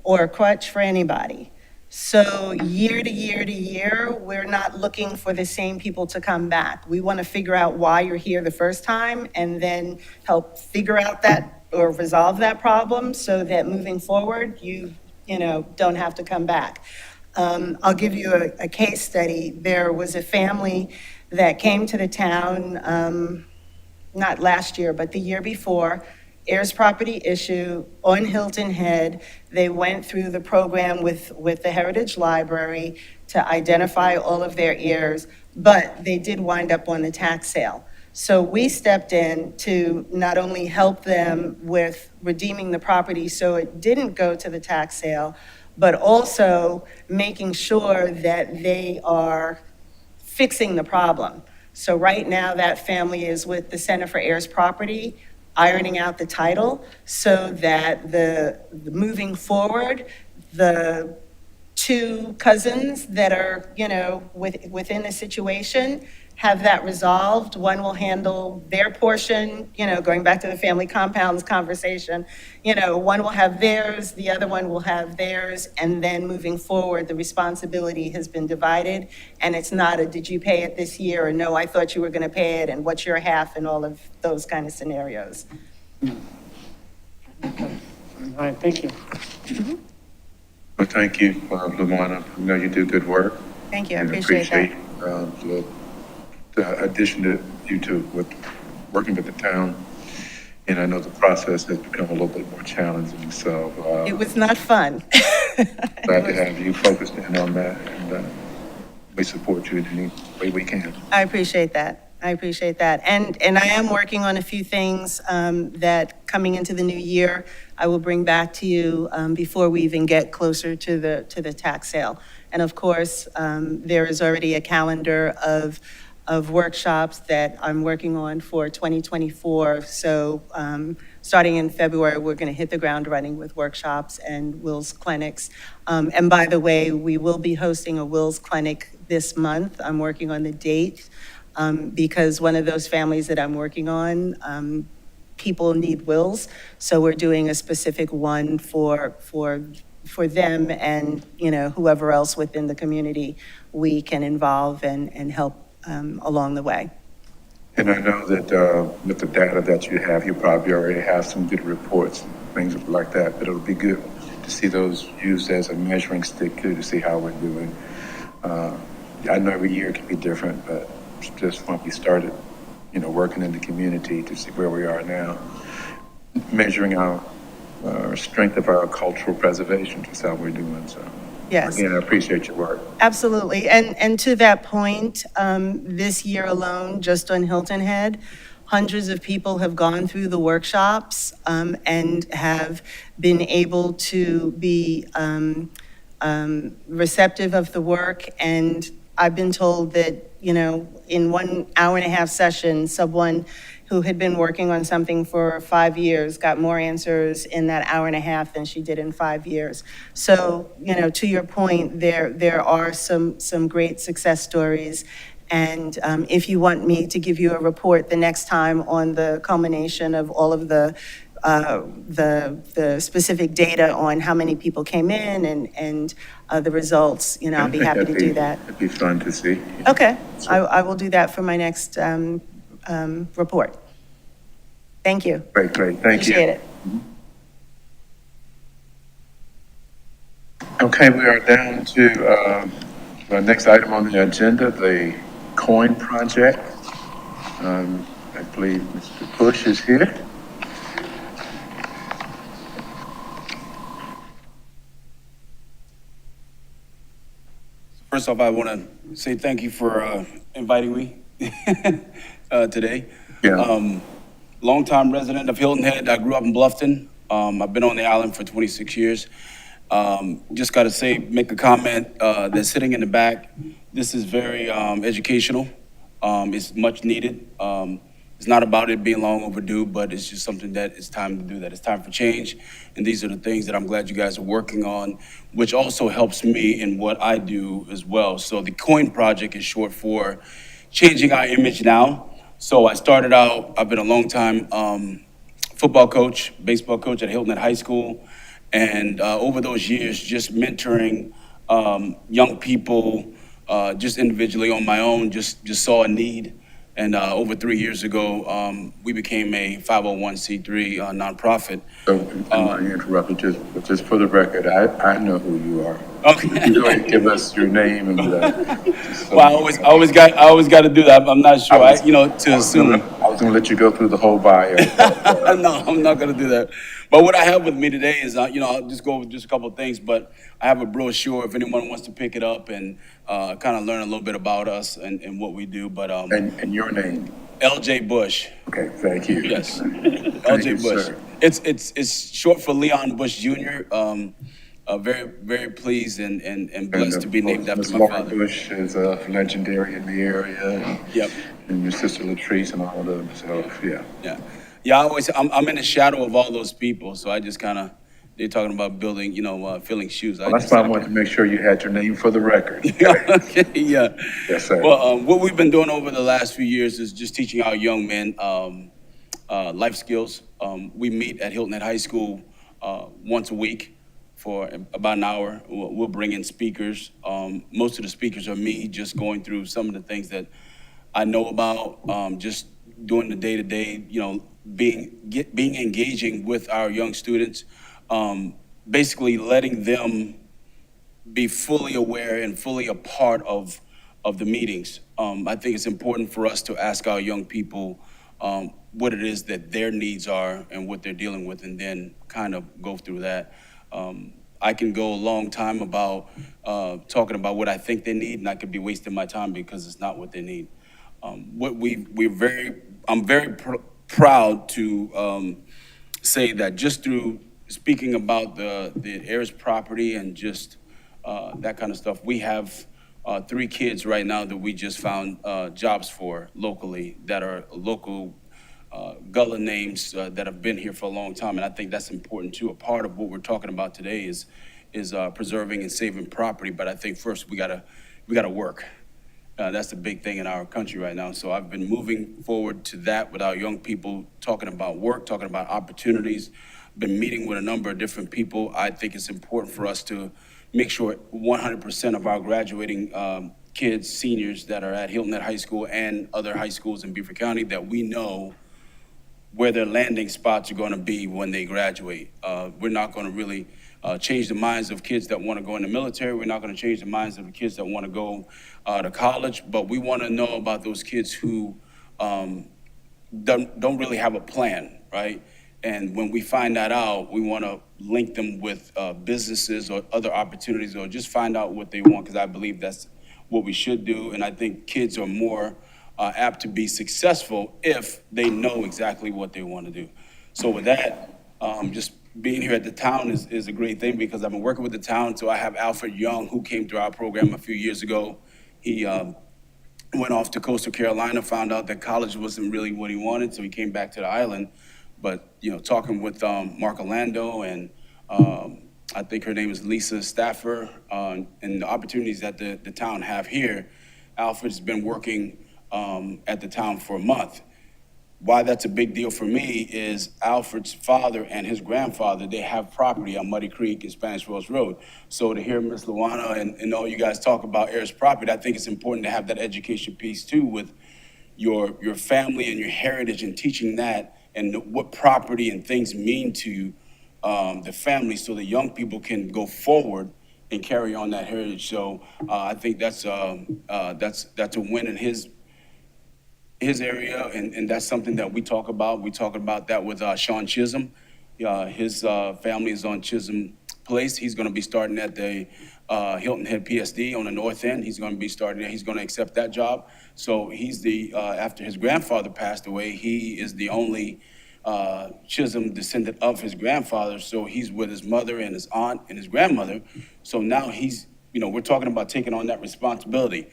or a crutch for anybody. So year to year to year, we're not looking for the same people to come back. We want to figure out why you're here the first time and then help figure out that or resolve that problem so that moving forward, you don't have to come back. I'll give you a case study. There was a family that came to the town, not last year, but the year before, heirs property issue on Hilton Head. They went through the program with the Heritage Library to identify all of their heirs, but they did wind up on the tax sale. So we stepped in to not only help them with redeeming the property so it didn't go to the tax sale, but also making sure that they are fixing the problem. So right now, that family is with the Center for Heirs Property, ironing out the title so that moving forward, the two cousins that are, within a situation, have that resolved. One will handle their portion, going back to the family compounds conversation. One will have theirs, the other one will have theirs, and then moving forward, the responsibility has been divided. And it's not a, did you pay it this year? Or no, I thought you were going to pay it, and what's your half, and all of those kind of scenarios. All right, thank you. Well, thank you, Luana. I know you do good work. Thank you, I And appreciate that. The addition to you two with working with the town. And I know the process has become a little bit more challenging, so. It was not fun. Glad to have you focused in on that, and we support you in any way we can. I appreciate that. I appreciate that. And I am working on a few things that coming into the new year, I will bring back to you before we even get closer to the tax sale. And of course, there is already a calendar of workshops that I'm working on for 2024. So starting in February, we're going to hit the ground running with workshops and Will's clinics. And by the way, we will be hosting a Will's clinic this month. I'm working on the date because one of those families that I'm working on, people need wills. So we're doing a specific one for them and, whoever else within the community we can involve and help along the way. And I know that with the data that you have, you probably already have some good reports, things like that, but it'll be good to see those used as a measuring stick too, to see how we're doing. I know every year can be different, but just when we started, working in the community to see where we are now, measuring our strength of our cultural preservation, just how we're doing, so. Yes. Again, I appreciate your work. Absolutely. And to that point, this year alone, just on Hilton Head, hundreds of people have gone through the workshops and have been able to be receptive of the work. And I've been told that, in 1 hour and a half session, someone who had been working on something for 5 years got more answers in that hour and a half than she did in 5 years. So, to your point, there are some great success stories. And if you want me to give you a report the next time on the culmination of all of the specific data on how many people came in and the results, I'll be happy to do that. It'd be fun to see. Okay, I will do that for my next report. Thank you. Great, thank you. Appreciate it. Okay, we are down to the next item on the agenda, the coin project. I believe Mr. Bush is here. First off, I want to say thank you for inviting me today. Yeah. Longtime resident of Hilton Head. I grew up in Bluffton. I've been on the island for 26 years. Just got to say, make a comment that's sitting in the back. This is very educational. It's much needed. It's not about it being long overdue, but it's just something that it's time to do that. It's time for change. And these are the things that I'm glad you guys are working on, which also helps me in what I do as well. So the COIN project is short for Changing Our Image Now. So I started out, I've been a long time football coach, baseball coach at Hilton Head High School. And over those years, just mentoring young people, just individually on my own, just saw a need. And over 3 years ago, we became a 501c3 nonprofit. So, I interrupted, just for the record, I know who you are. Okay. You go ahead and give us your name and. Well, I always got to do that. I'm not sure. To assume. I was going to let you go through the whole bio. No, I'm not going to do that. But what I have with me today is, I'll just go over just a couple of things. But I have a brochure if anyone wants to pick it up and kind of learn a little bit about us and what we do. But and your name? LJ Bush. Okay, thank you. Yes, Thank LJ you, Bush. sir. It's short for Leon Bush Jr. Very, very pleased and blessed to be named after Ms. my Laura father. Bush is legendary in the area. Yep. And your sister Latrice and all of them, so, yeah. Yeah. I'm in the shadow of all those people, so I just kind of, You're talking about building, filling shoes. Well, that's why I wanted to make sure you had your name for the record. Okay, yeah. Yes, sir. Well, what we've been doing over the last few years is just teaching our young men life skills. We meet at Hilton Head High School once a week for about an hour. We'll bring in speakers. Most of the speakers are me just going through some of the things that I know about, just doing the day-to-day, being engaging with our young students, basically letting them be fully aware and fully a part of the meetings. I think it's important for us to ask our young people what it is that their needs are and what they're dealing with, and then kind of go through that. I can go a long time about talking about what I think they need, and I could be wasting my time because it's not what they need. I'm very proud to say that just through speaking about the heirs property and just that kind of stuff, we have 3 kids right now that we just found jobs for locally that are local Gullah names that have been here for a long time, and I think that's important too. A part of what we're talking about today is preserving and saving property, but I think first we gotta work. That's the big thing in our country right now. So I've been moving forward to that with our young people, talking about work, talking about opportunities, been meeting with a number of different people. I think it's important for us to make sure 100% of our graduating kids, seniors that are at Hilton Head High School and other high schools in Beaufort County, that we know where their landing spots are going to be when they graduate. We're not going to really change the minds of kids that want to go in the military. We're not going to change the minds of the kids that want to go to college, but we want to know about those kids who don't really have a plan, right? And when we find that out, we want to link them with businesses or other opportunities, or just find out what they want, because I believe that's what we should do. And I think kids are more apt to be successful if they know exactly what they want to do. So with that, just being here at the town is a great thing, because I've been working with the town. So I have Alfred Young, who came through our program a few years ago. He went off to Coastal Carolina, found out that college wasn't really what he wanted, so he came back to the island. But, talking with Mark Orlando and I think her name is Lisa Staffer, and the opportunities that the town have here, Alfred's been working at the town for a month. Why that's a big deal for me is Alfred's father and his grandfather, they have property on Muddy Creek and Spanish Wells Road. So to hear Ms. Luana and all you guys talk about heirs property, I think it's important to have that education piece too, with your family and your heritage, and teaching that and what property and things mean to the family, so the young people can go forward and carry on that heritage. So I think that's a win in his area, and that's something that we talk about. We talk about that with Sean Chisholm. His family is on Chisholm Place. He's going to be starting at the Hilton Head PSD on the north end. He's going to be starting there. He's going to accept that job. So he's after his grandfather passed away, he is the only Chisholm descendant of his grandfather. So he's with his mother and his aunt and his grandmother. So now he's, we're talking about taking on that responsibility.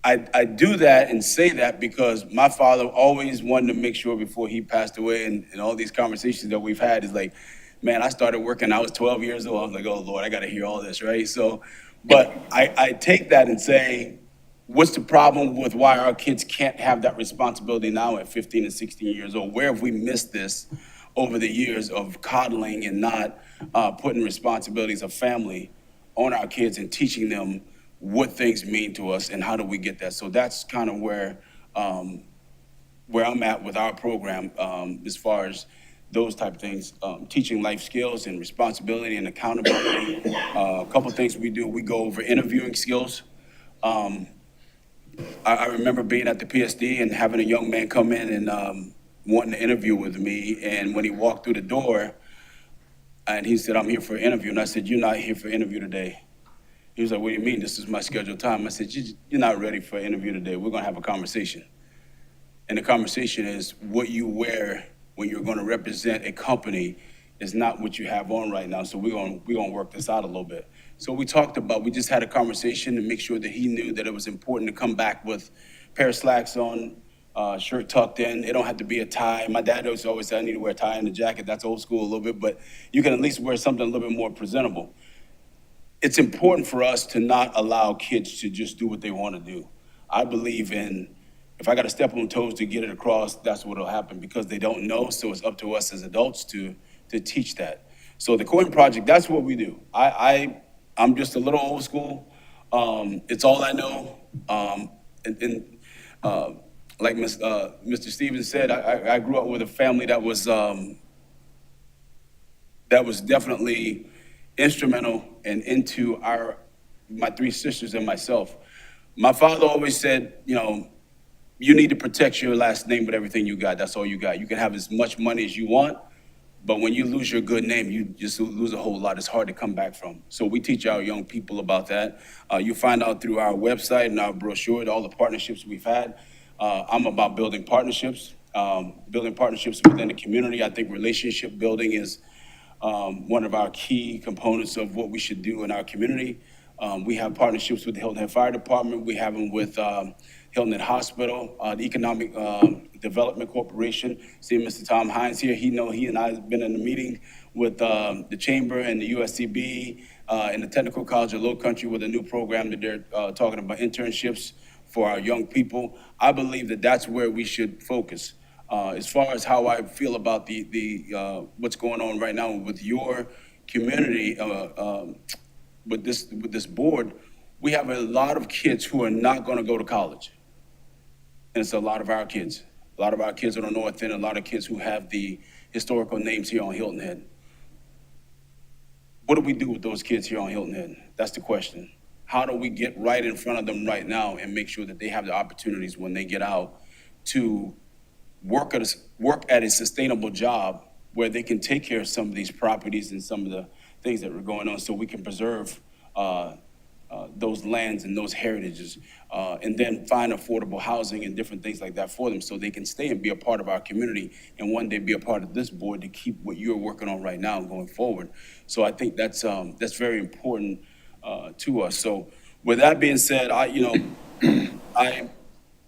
I do that and say that because my father always wanted to make sure before he passed away, and all these conversations that we've had is like, man, I started working, I was 12 years old. I was like, oh Lord, I got to hear all this, right? So, but I take that and say, what's the problem with why our kids can't have that responsibility now at 15 and 16 years old? Where have we missed this over the years of coddling and not putting responsibilities of family on our kids and teaching them what things mean to us and how do we get that? So that's kind of where I'm at with our program, as far as those type of things, teaching life skills and responsibility and accountability. A couple of things we do, we go over interviewing skills. I remember being at the PSD and having a young man come in and wanting to interview with me. And when he walked through the door, and he said, I'm here for an interview. And I said, you're not here for an interview today. He was like, what do you mean? This is my scheduled time. I said, you're not ready for an interview today. We're gonna have a conversation. And the conversation is what you wear when you're gonna represent a company is not what you have on right now. So we're gonna work this out a little bit. So we just had a conversation to make sure that he knew that it was important to come back with a pair of slacks on, shirt tucked in. It don't have to be a tie. My dad always said I need to wear a tie and a jacket. That's old school a little bit, but you can at least wear something a little bit more presentable. It's important for us to not allow kids to just do what they want to do. I believe in, if I got to step on toes to get it across, that's what'll happen, because they don't know. So it's up to us as adults to teach that. So the Coin Project, that's what we do. I'm just a little old school. It's all I know. Like Mr. Stevens said, I grew up with a family that was definitely instrumental and into my three sisters and myself. My father always said, you know, you need to protect your last name with everything you got. That's all you got. You can have as much money as you want, but when you lose your good name, you just lose a whole lot. It's hard to come back from. So we teach our young people about that. You find out through our website and our brochure, all the partnerships we've had. I'm about building partnerships within the community. I think relationship building is one of our key components of what we should do in our community. We have partnerships with the Hilton Head Fire Department. We have them with Hilton Head Hospital, the Economic Development Corporation. See Mr. Tom Hines here. He and I have been in a meeting with the Chamber and the USCB and the Technical College of Low Country with a new program that they're talking about, internships for our young people. I believe that that's where we should focus. As far as how I feel about the what's going on right now with your community, with this board, we have a lot of kids who are not going to go to college, and it's a lot of our kids. A lot of our kids on the north end, a lot of kids who have the historical names here on Hilton Head. What do we do with those kids here on Hilton Head? That's the question. How do we get right in front of them right now and make sure that they have the opportunities when they get out to work at a sustainable job where they can take care of some of these properties and some of the things that are going on, so we can preserve those lands and those heritages, and then find affordable housing and different things like that for them, so they can stay and be a part of our community, and one day be a part of this board to keep what you're working on right now going forward. So I think that's very important to us. So with that being said,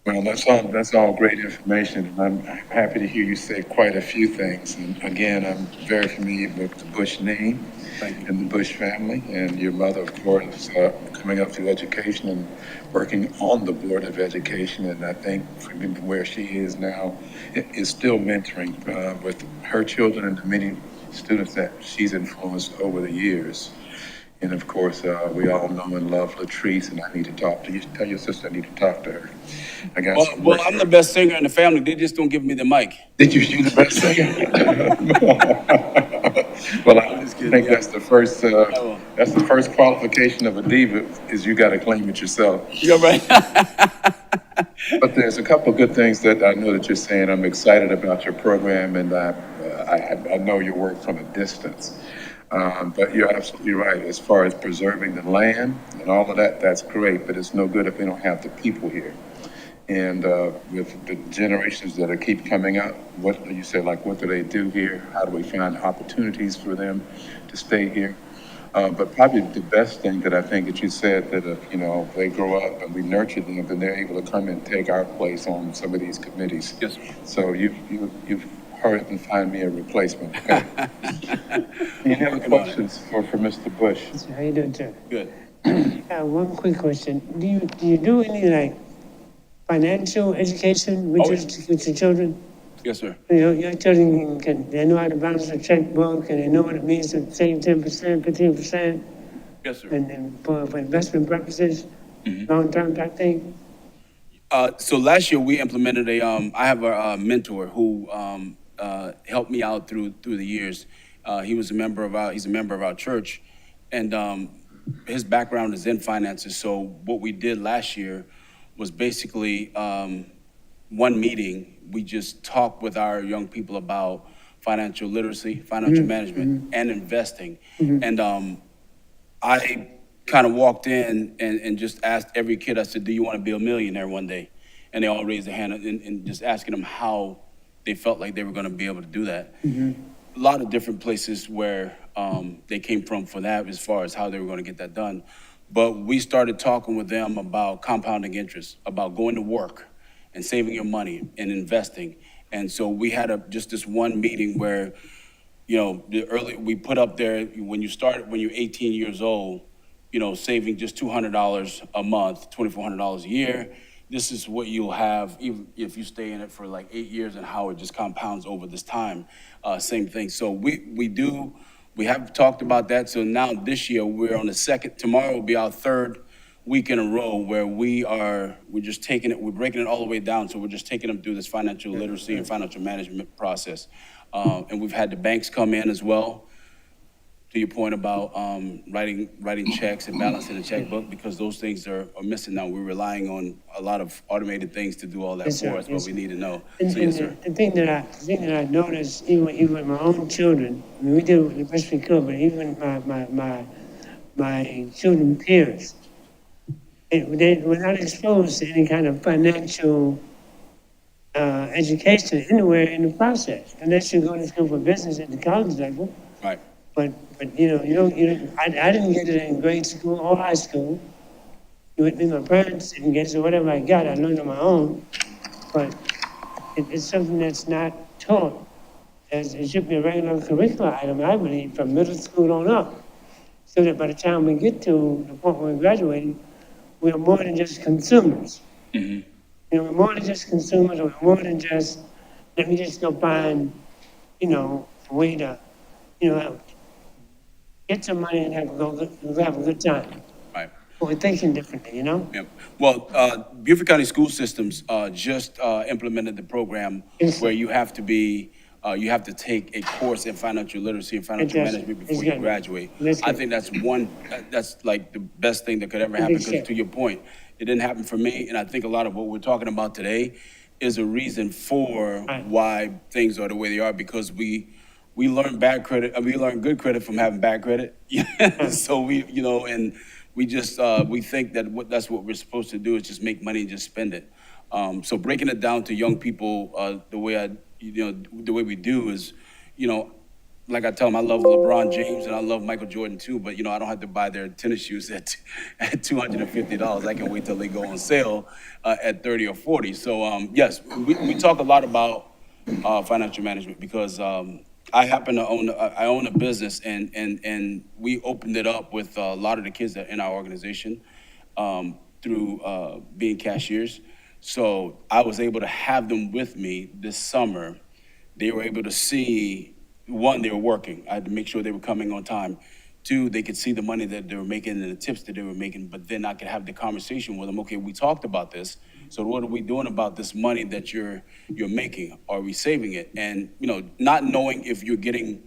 Well, that's all great information, and I'm happy to hear you say quite a few things. And again, I'm very familiar with the Bush name and the Bush family, and your mother, of course, coming up through education and working on the Board of Education, and I think from where she is now, is still mentoring with her children and the many students that she's influenced over the years. And of course, we all know and love Latrice, and I need to talk to you. Tell your sister I need to talk to her. I got some work. Well, I'm the best singer in the family. They just don't give me the mic. Did you the best singer? Well, I think that's the first qualification of a diva is you got to claim it yourself. You're right. But there's a couple of good things that I know that you're saying. I'm excited about your program, and I know your work from a distance. But you're absolutely right. As far as preserving the land and all of that, that's great, but it's no good if we don't have the people here. And with the generations that keep coming up, what you said, like, what do they do here? How do we find opportunities for them to stay here? But probably the best thing that I think that you said, that if, they grow up and we nurture them, then they're able to come and take our place on some of these committees. Yes, sir. So you've hurry up and find me a replacement. Okay? Any other questions for Mr. Bush? How you doing, sir? Good. One quick question. Do you do any financial education with your children? Yes, sir. Your children they know how to balance a checkbook, and they know what it means to save 10%, 15%. Yes, sir. And then for investment purposes, long-term type thing. So last year we implemented I have a mentor who helped me out through the years. He's a member of our church, and his background is in finances. So what we did last year was basically one meeting. We just talked with our young people about financial literacy, financial management, and investing. And I kind of walked in and just asked every kid, I said, do you want to be a millionaire one day? And they all raised their hand, and just asking them how they felt like they were going to be able to do that. A lot of different places where they came from for that, as far as how they were going to get that done. But we started talking with them about compounding interest, about going to work and saving your money and investing. And so we had just this one meeting where, we put up there, when you're 18 years old, saving just $200 a month, $2,400 a year. This is what you'll have even if you stay in it for like 8 years, and how it just compounds over this time. Same thing. So we have talked about that. So now this year we're on the second. Tomorrow will be our third week in a row where we're just taking it. We're breaking it all the way down. So we're just taking them through this financial literacy and financial management process. And we've had the banks come in as well. To your point about writing checks and balancing the checkbook, because those things are missing now. We're relying on a lot of automated things to do all that Yes, sir. for us, Yes, but we need to know. And, So, yes, and sir. the thing that I noticed, even with my own children, I mean, we did the best we could, but even my children peers, they were not exposed to any kind of financial education anywhere in the process, unless you go to school for business at the college level. Right. But you don't, I didn't get it in grade school or high school. My parents didn't get it, so whatever I got, I learned on my own. But it's something that's not taught. It should be a regular curricular item, I believe, from middle school on up. So that by the time we get to the point where we're graduating, we're more than just consumers. Mm-hmm. We're more than just consumers, or we're more than just, let me just go find, a way to, get some money and have a good time. Right. But we're thinking differently, Yeah. Well, Beaufort County School Systems just implemented the program Yes. where you have to take a course in financial literacy and financial Fantastic. management before It's you good. graduate. That's I good. think that's like the best thing that could ever happen, because to your point, it didn't happen for me, and I think a lot of what we're talking about today is a reason for why things are the way they are, because we learn bad credit, we learn good credit from having bad credit. So and we just, we think that that's what we're supposed to do, is just make money and just spend it. So breaking it down to young people, the way we do is, like I tell them, I love LeBron James and I love Michael Jordan too, but I don't have to buy their tennis shoes at $250. I can wait till they go on sale at 30 or 40. So yes, we talk a lot about financial management, because I happen to own a business, and we opened it up with a lot of the kids that in our organization through being cashiers. So I was able to have them with me this summer. They were able to see, one, they were working. I had to make sure they were coming on time. Two, they could see the money that they were making and the tips that they were making, but then I could have the conversation with them. Okay, we talked about this. So what are we doing about this money that you're making? Are we saving it? And, not knowing if you're getting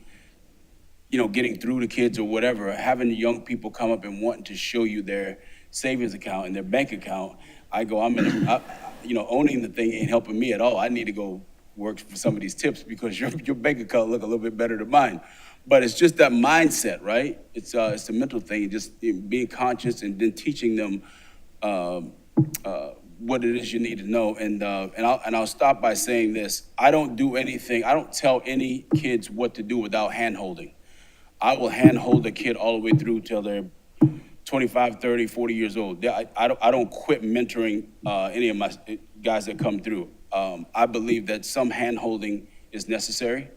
through to kids or whatever, having young people come up and wanting to show you their savings account and their bank account, I go, owning the thing ain't helping me at all. I need to go work for some of these tips, because your bank account look a little bit better than mine. But it's just that mindset, right? It's a mental thing, just being conscious and then teaching them what it is you need to know. And I'll stop by saying this. I don't tell any kids what to do without hand-holding. I will hand-hold a kid all the way through till they're 25, 30, 40 years old. I don't quit mentoring any of my guys that come through. I believe that some hand-holding is necessary.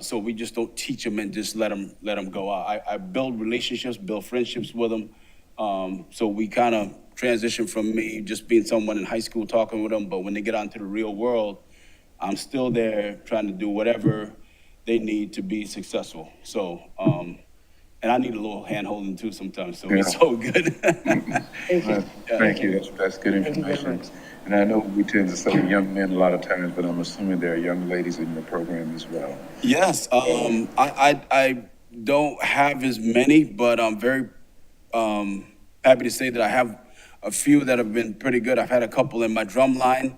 So we just don't teach them and just let them go out. I build relationships, build friendships with them. So we kind of transition from me just being someone in high school talking with them, but when they get out into the real world, I'm still there trying to do whatever they need to be successful. So, and I need a little hand-holding too sometimes, so it's so good. Thank you, that's good information. And I know we tend to say young men a lot of times, but I'm assuming there are young ladies in your program as well. Yes, I don't have as many, but I'm very happy to say that I have a few that have been pretty good. I've had a couple in my drum line,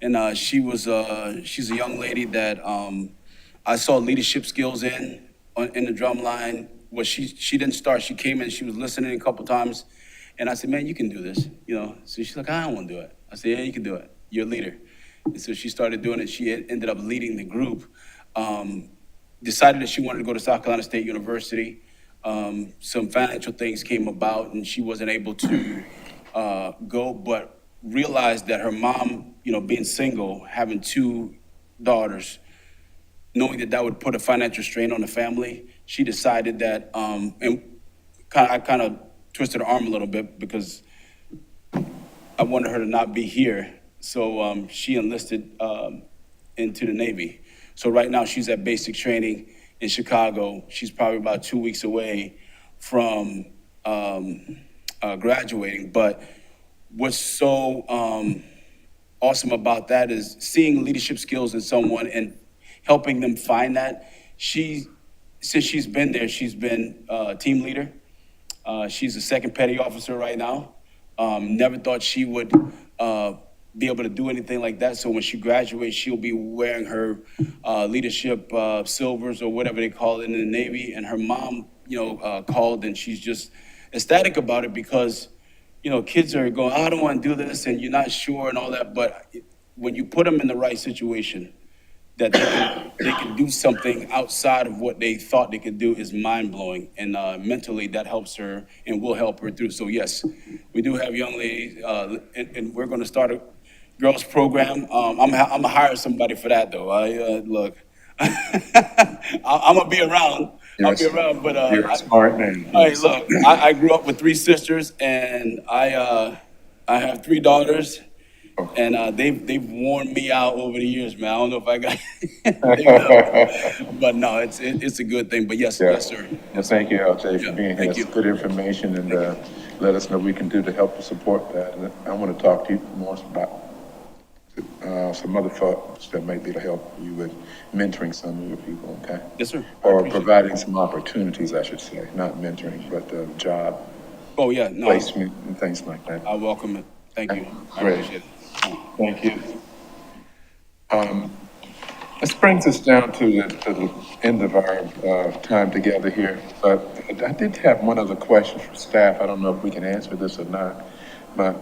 and she's a young lady that I saw leadership skills in the drum line. Well, she didn't start. She came in, she was listening a couple times, and I said, "Man, you can do this," So she's like, "I don't want to do it." I said, "Yeah, you can do it. You're a leader." And so she started doing it. She ended up leading the group. Decided that she wanted to go to South Carolina State University. Some financial things came about, and she wasn't able to go. But realized that her mom, being single, having two daughters, knowing that that would put a financial strain on the family, she decided that, and I kind of twisted her arm a little bit because I wanted her to not be here. So she enlisted into the Navy. So right now she's at basic training in Chicago. She's probably about 2 weeks away from graduating. But what's so awesome about that is seeing leadership skills in someone and helping them find that. Since she's been there, she's been a team leader. She's a second petty officer right now. Never thought she would be able to do anything like that. So when she graduates, she'll be wearing her leadership silvers or whatever they call it in the Navy. And her mom, called, and she's just ecstatic about it because, kids are going, I don't want to do this, and you're not sure and all that. But when you put them in the right situation, that they can do something outside of what they thought they could do is mind-blowing. And mentally, that helps her and will help her through. So yes, we do have young ladies, and we're going to start a girls program. I'm gonna hire somebody for that though. Look, I'm gonna be around. I'll be around, but You're a smart man. hey, look, I grew up with 3 sisters, and I have 3 daughters. And they've worn me out over the years, man. I don't know if I got, but no, it's a good thing. But yes, yes, sir. Well, thank you, LJ, for Yeah, being here. thank It's you. good information, and let us know what we can do to help support that. And I want to talk to you more about some other thoughts that might be to help you with mentoring some of your people, okay? Yes, sir. I Or appreciate it. providing some opportunities, I should say, not mentoring, but job Oh yeah, no, placement and things like that. I welcome it. Thank you. I Great. appreciate it. Thank you. This brings us down to the end of our time together here, but I did have one other question for staff. I don't know if we can answer this or not, but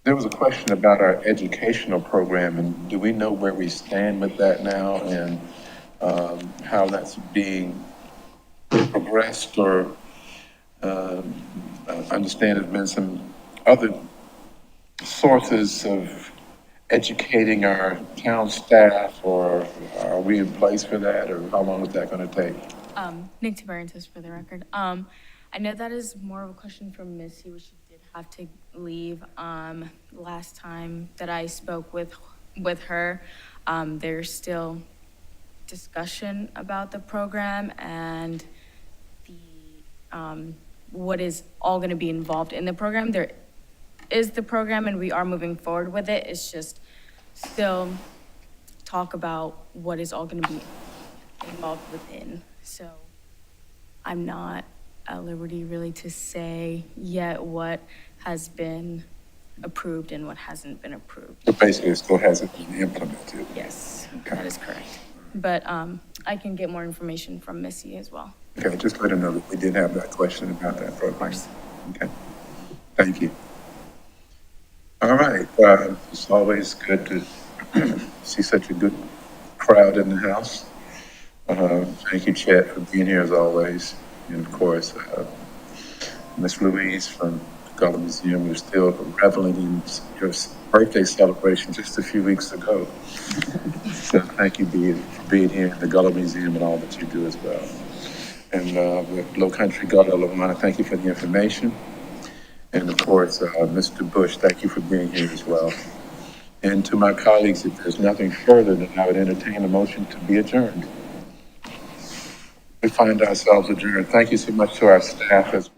there was a question about our educational program, and do we know where we stand with that now and how that's being progressed? Or I understand there's been some other sources of educating our town staff, or are we in place for that, or how long is that going to take? Nick Tabarentis for the record. I know that is more of a question for Missy, which she did have to leave. Last time that I spoke with her, there's still discussion about the program and the what is all going to be involved in the program. There is the program, and we are moving forward with it. It's just still talk about what is all going to be involved within. So I'm not at liberty really to say yet what has been approved and what hasn't been approved. So basically, it still hasn't been implemented. Yes, Okay. that is correct. But I can get more information from Missy as well. Okay, just let her know that we did have that question about that program. Okay, thank you. All right, it's always good to see such a good crowd in the house. Thank you, Chet, for being here as always. And of course, Miss Louise from the Gullah Museum, you're still reveling in your birthday celebration just a few weeks ago. So thank you for being here in the Gullah Museum and all that you do as well. And with Low Country Gullah, I want to thank you for the information. And of course, Mr. Bush, thank you for being here as well. And to my colleagues, if there's nothing further, then I would entertain a motion to be adjourned. We find ourselves adjourned. Thank you so much to our staff as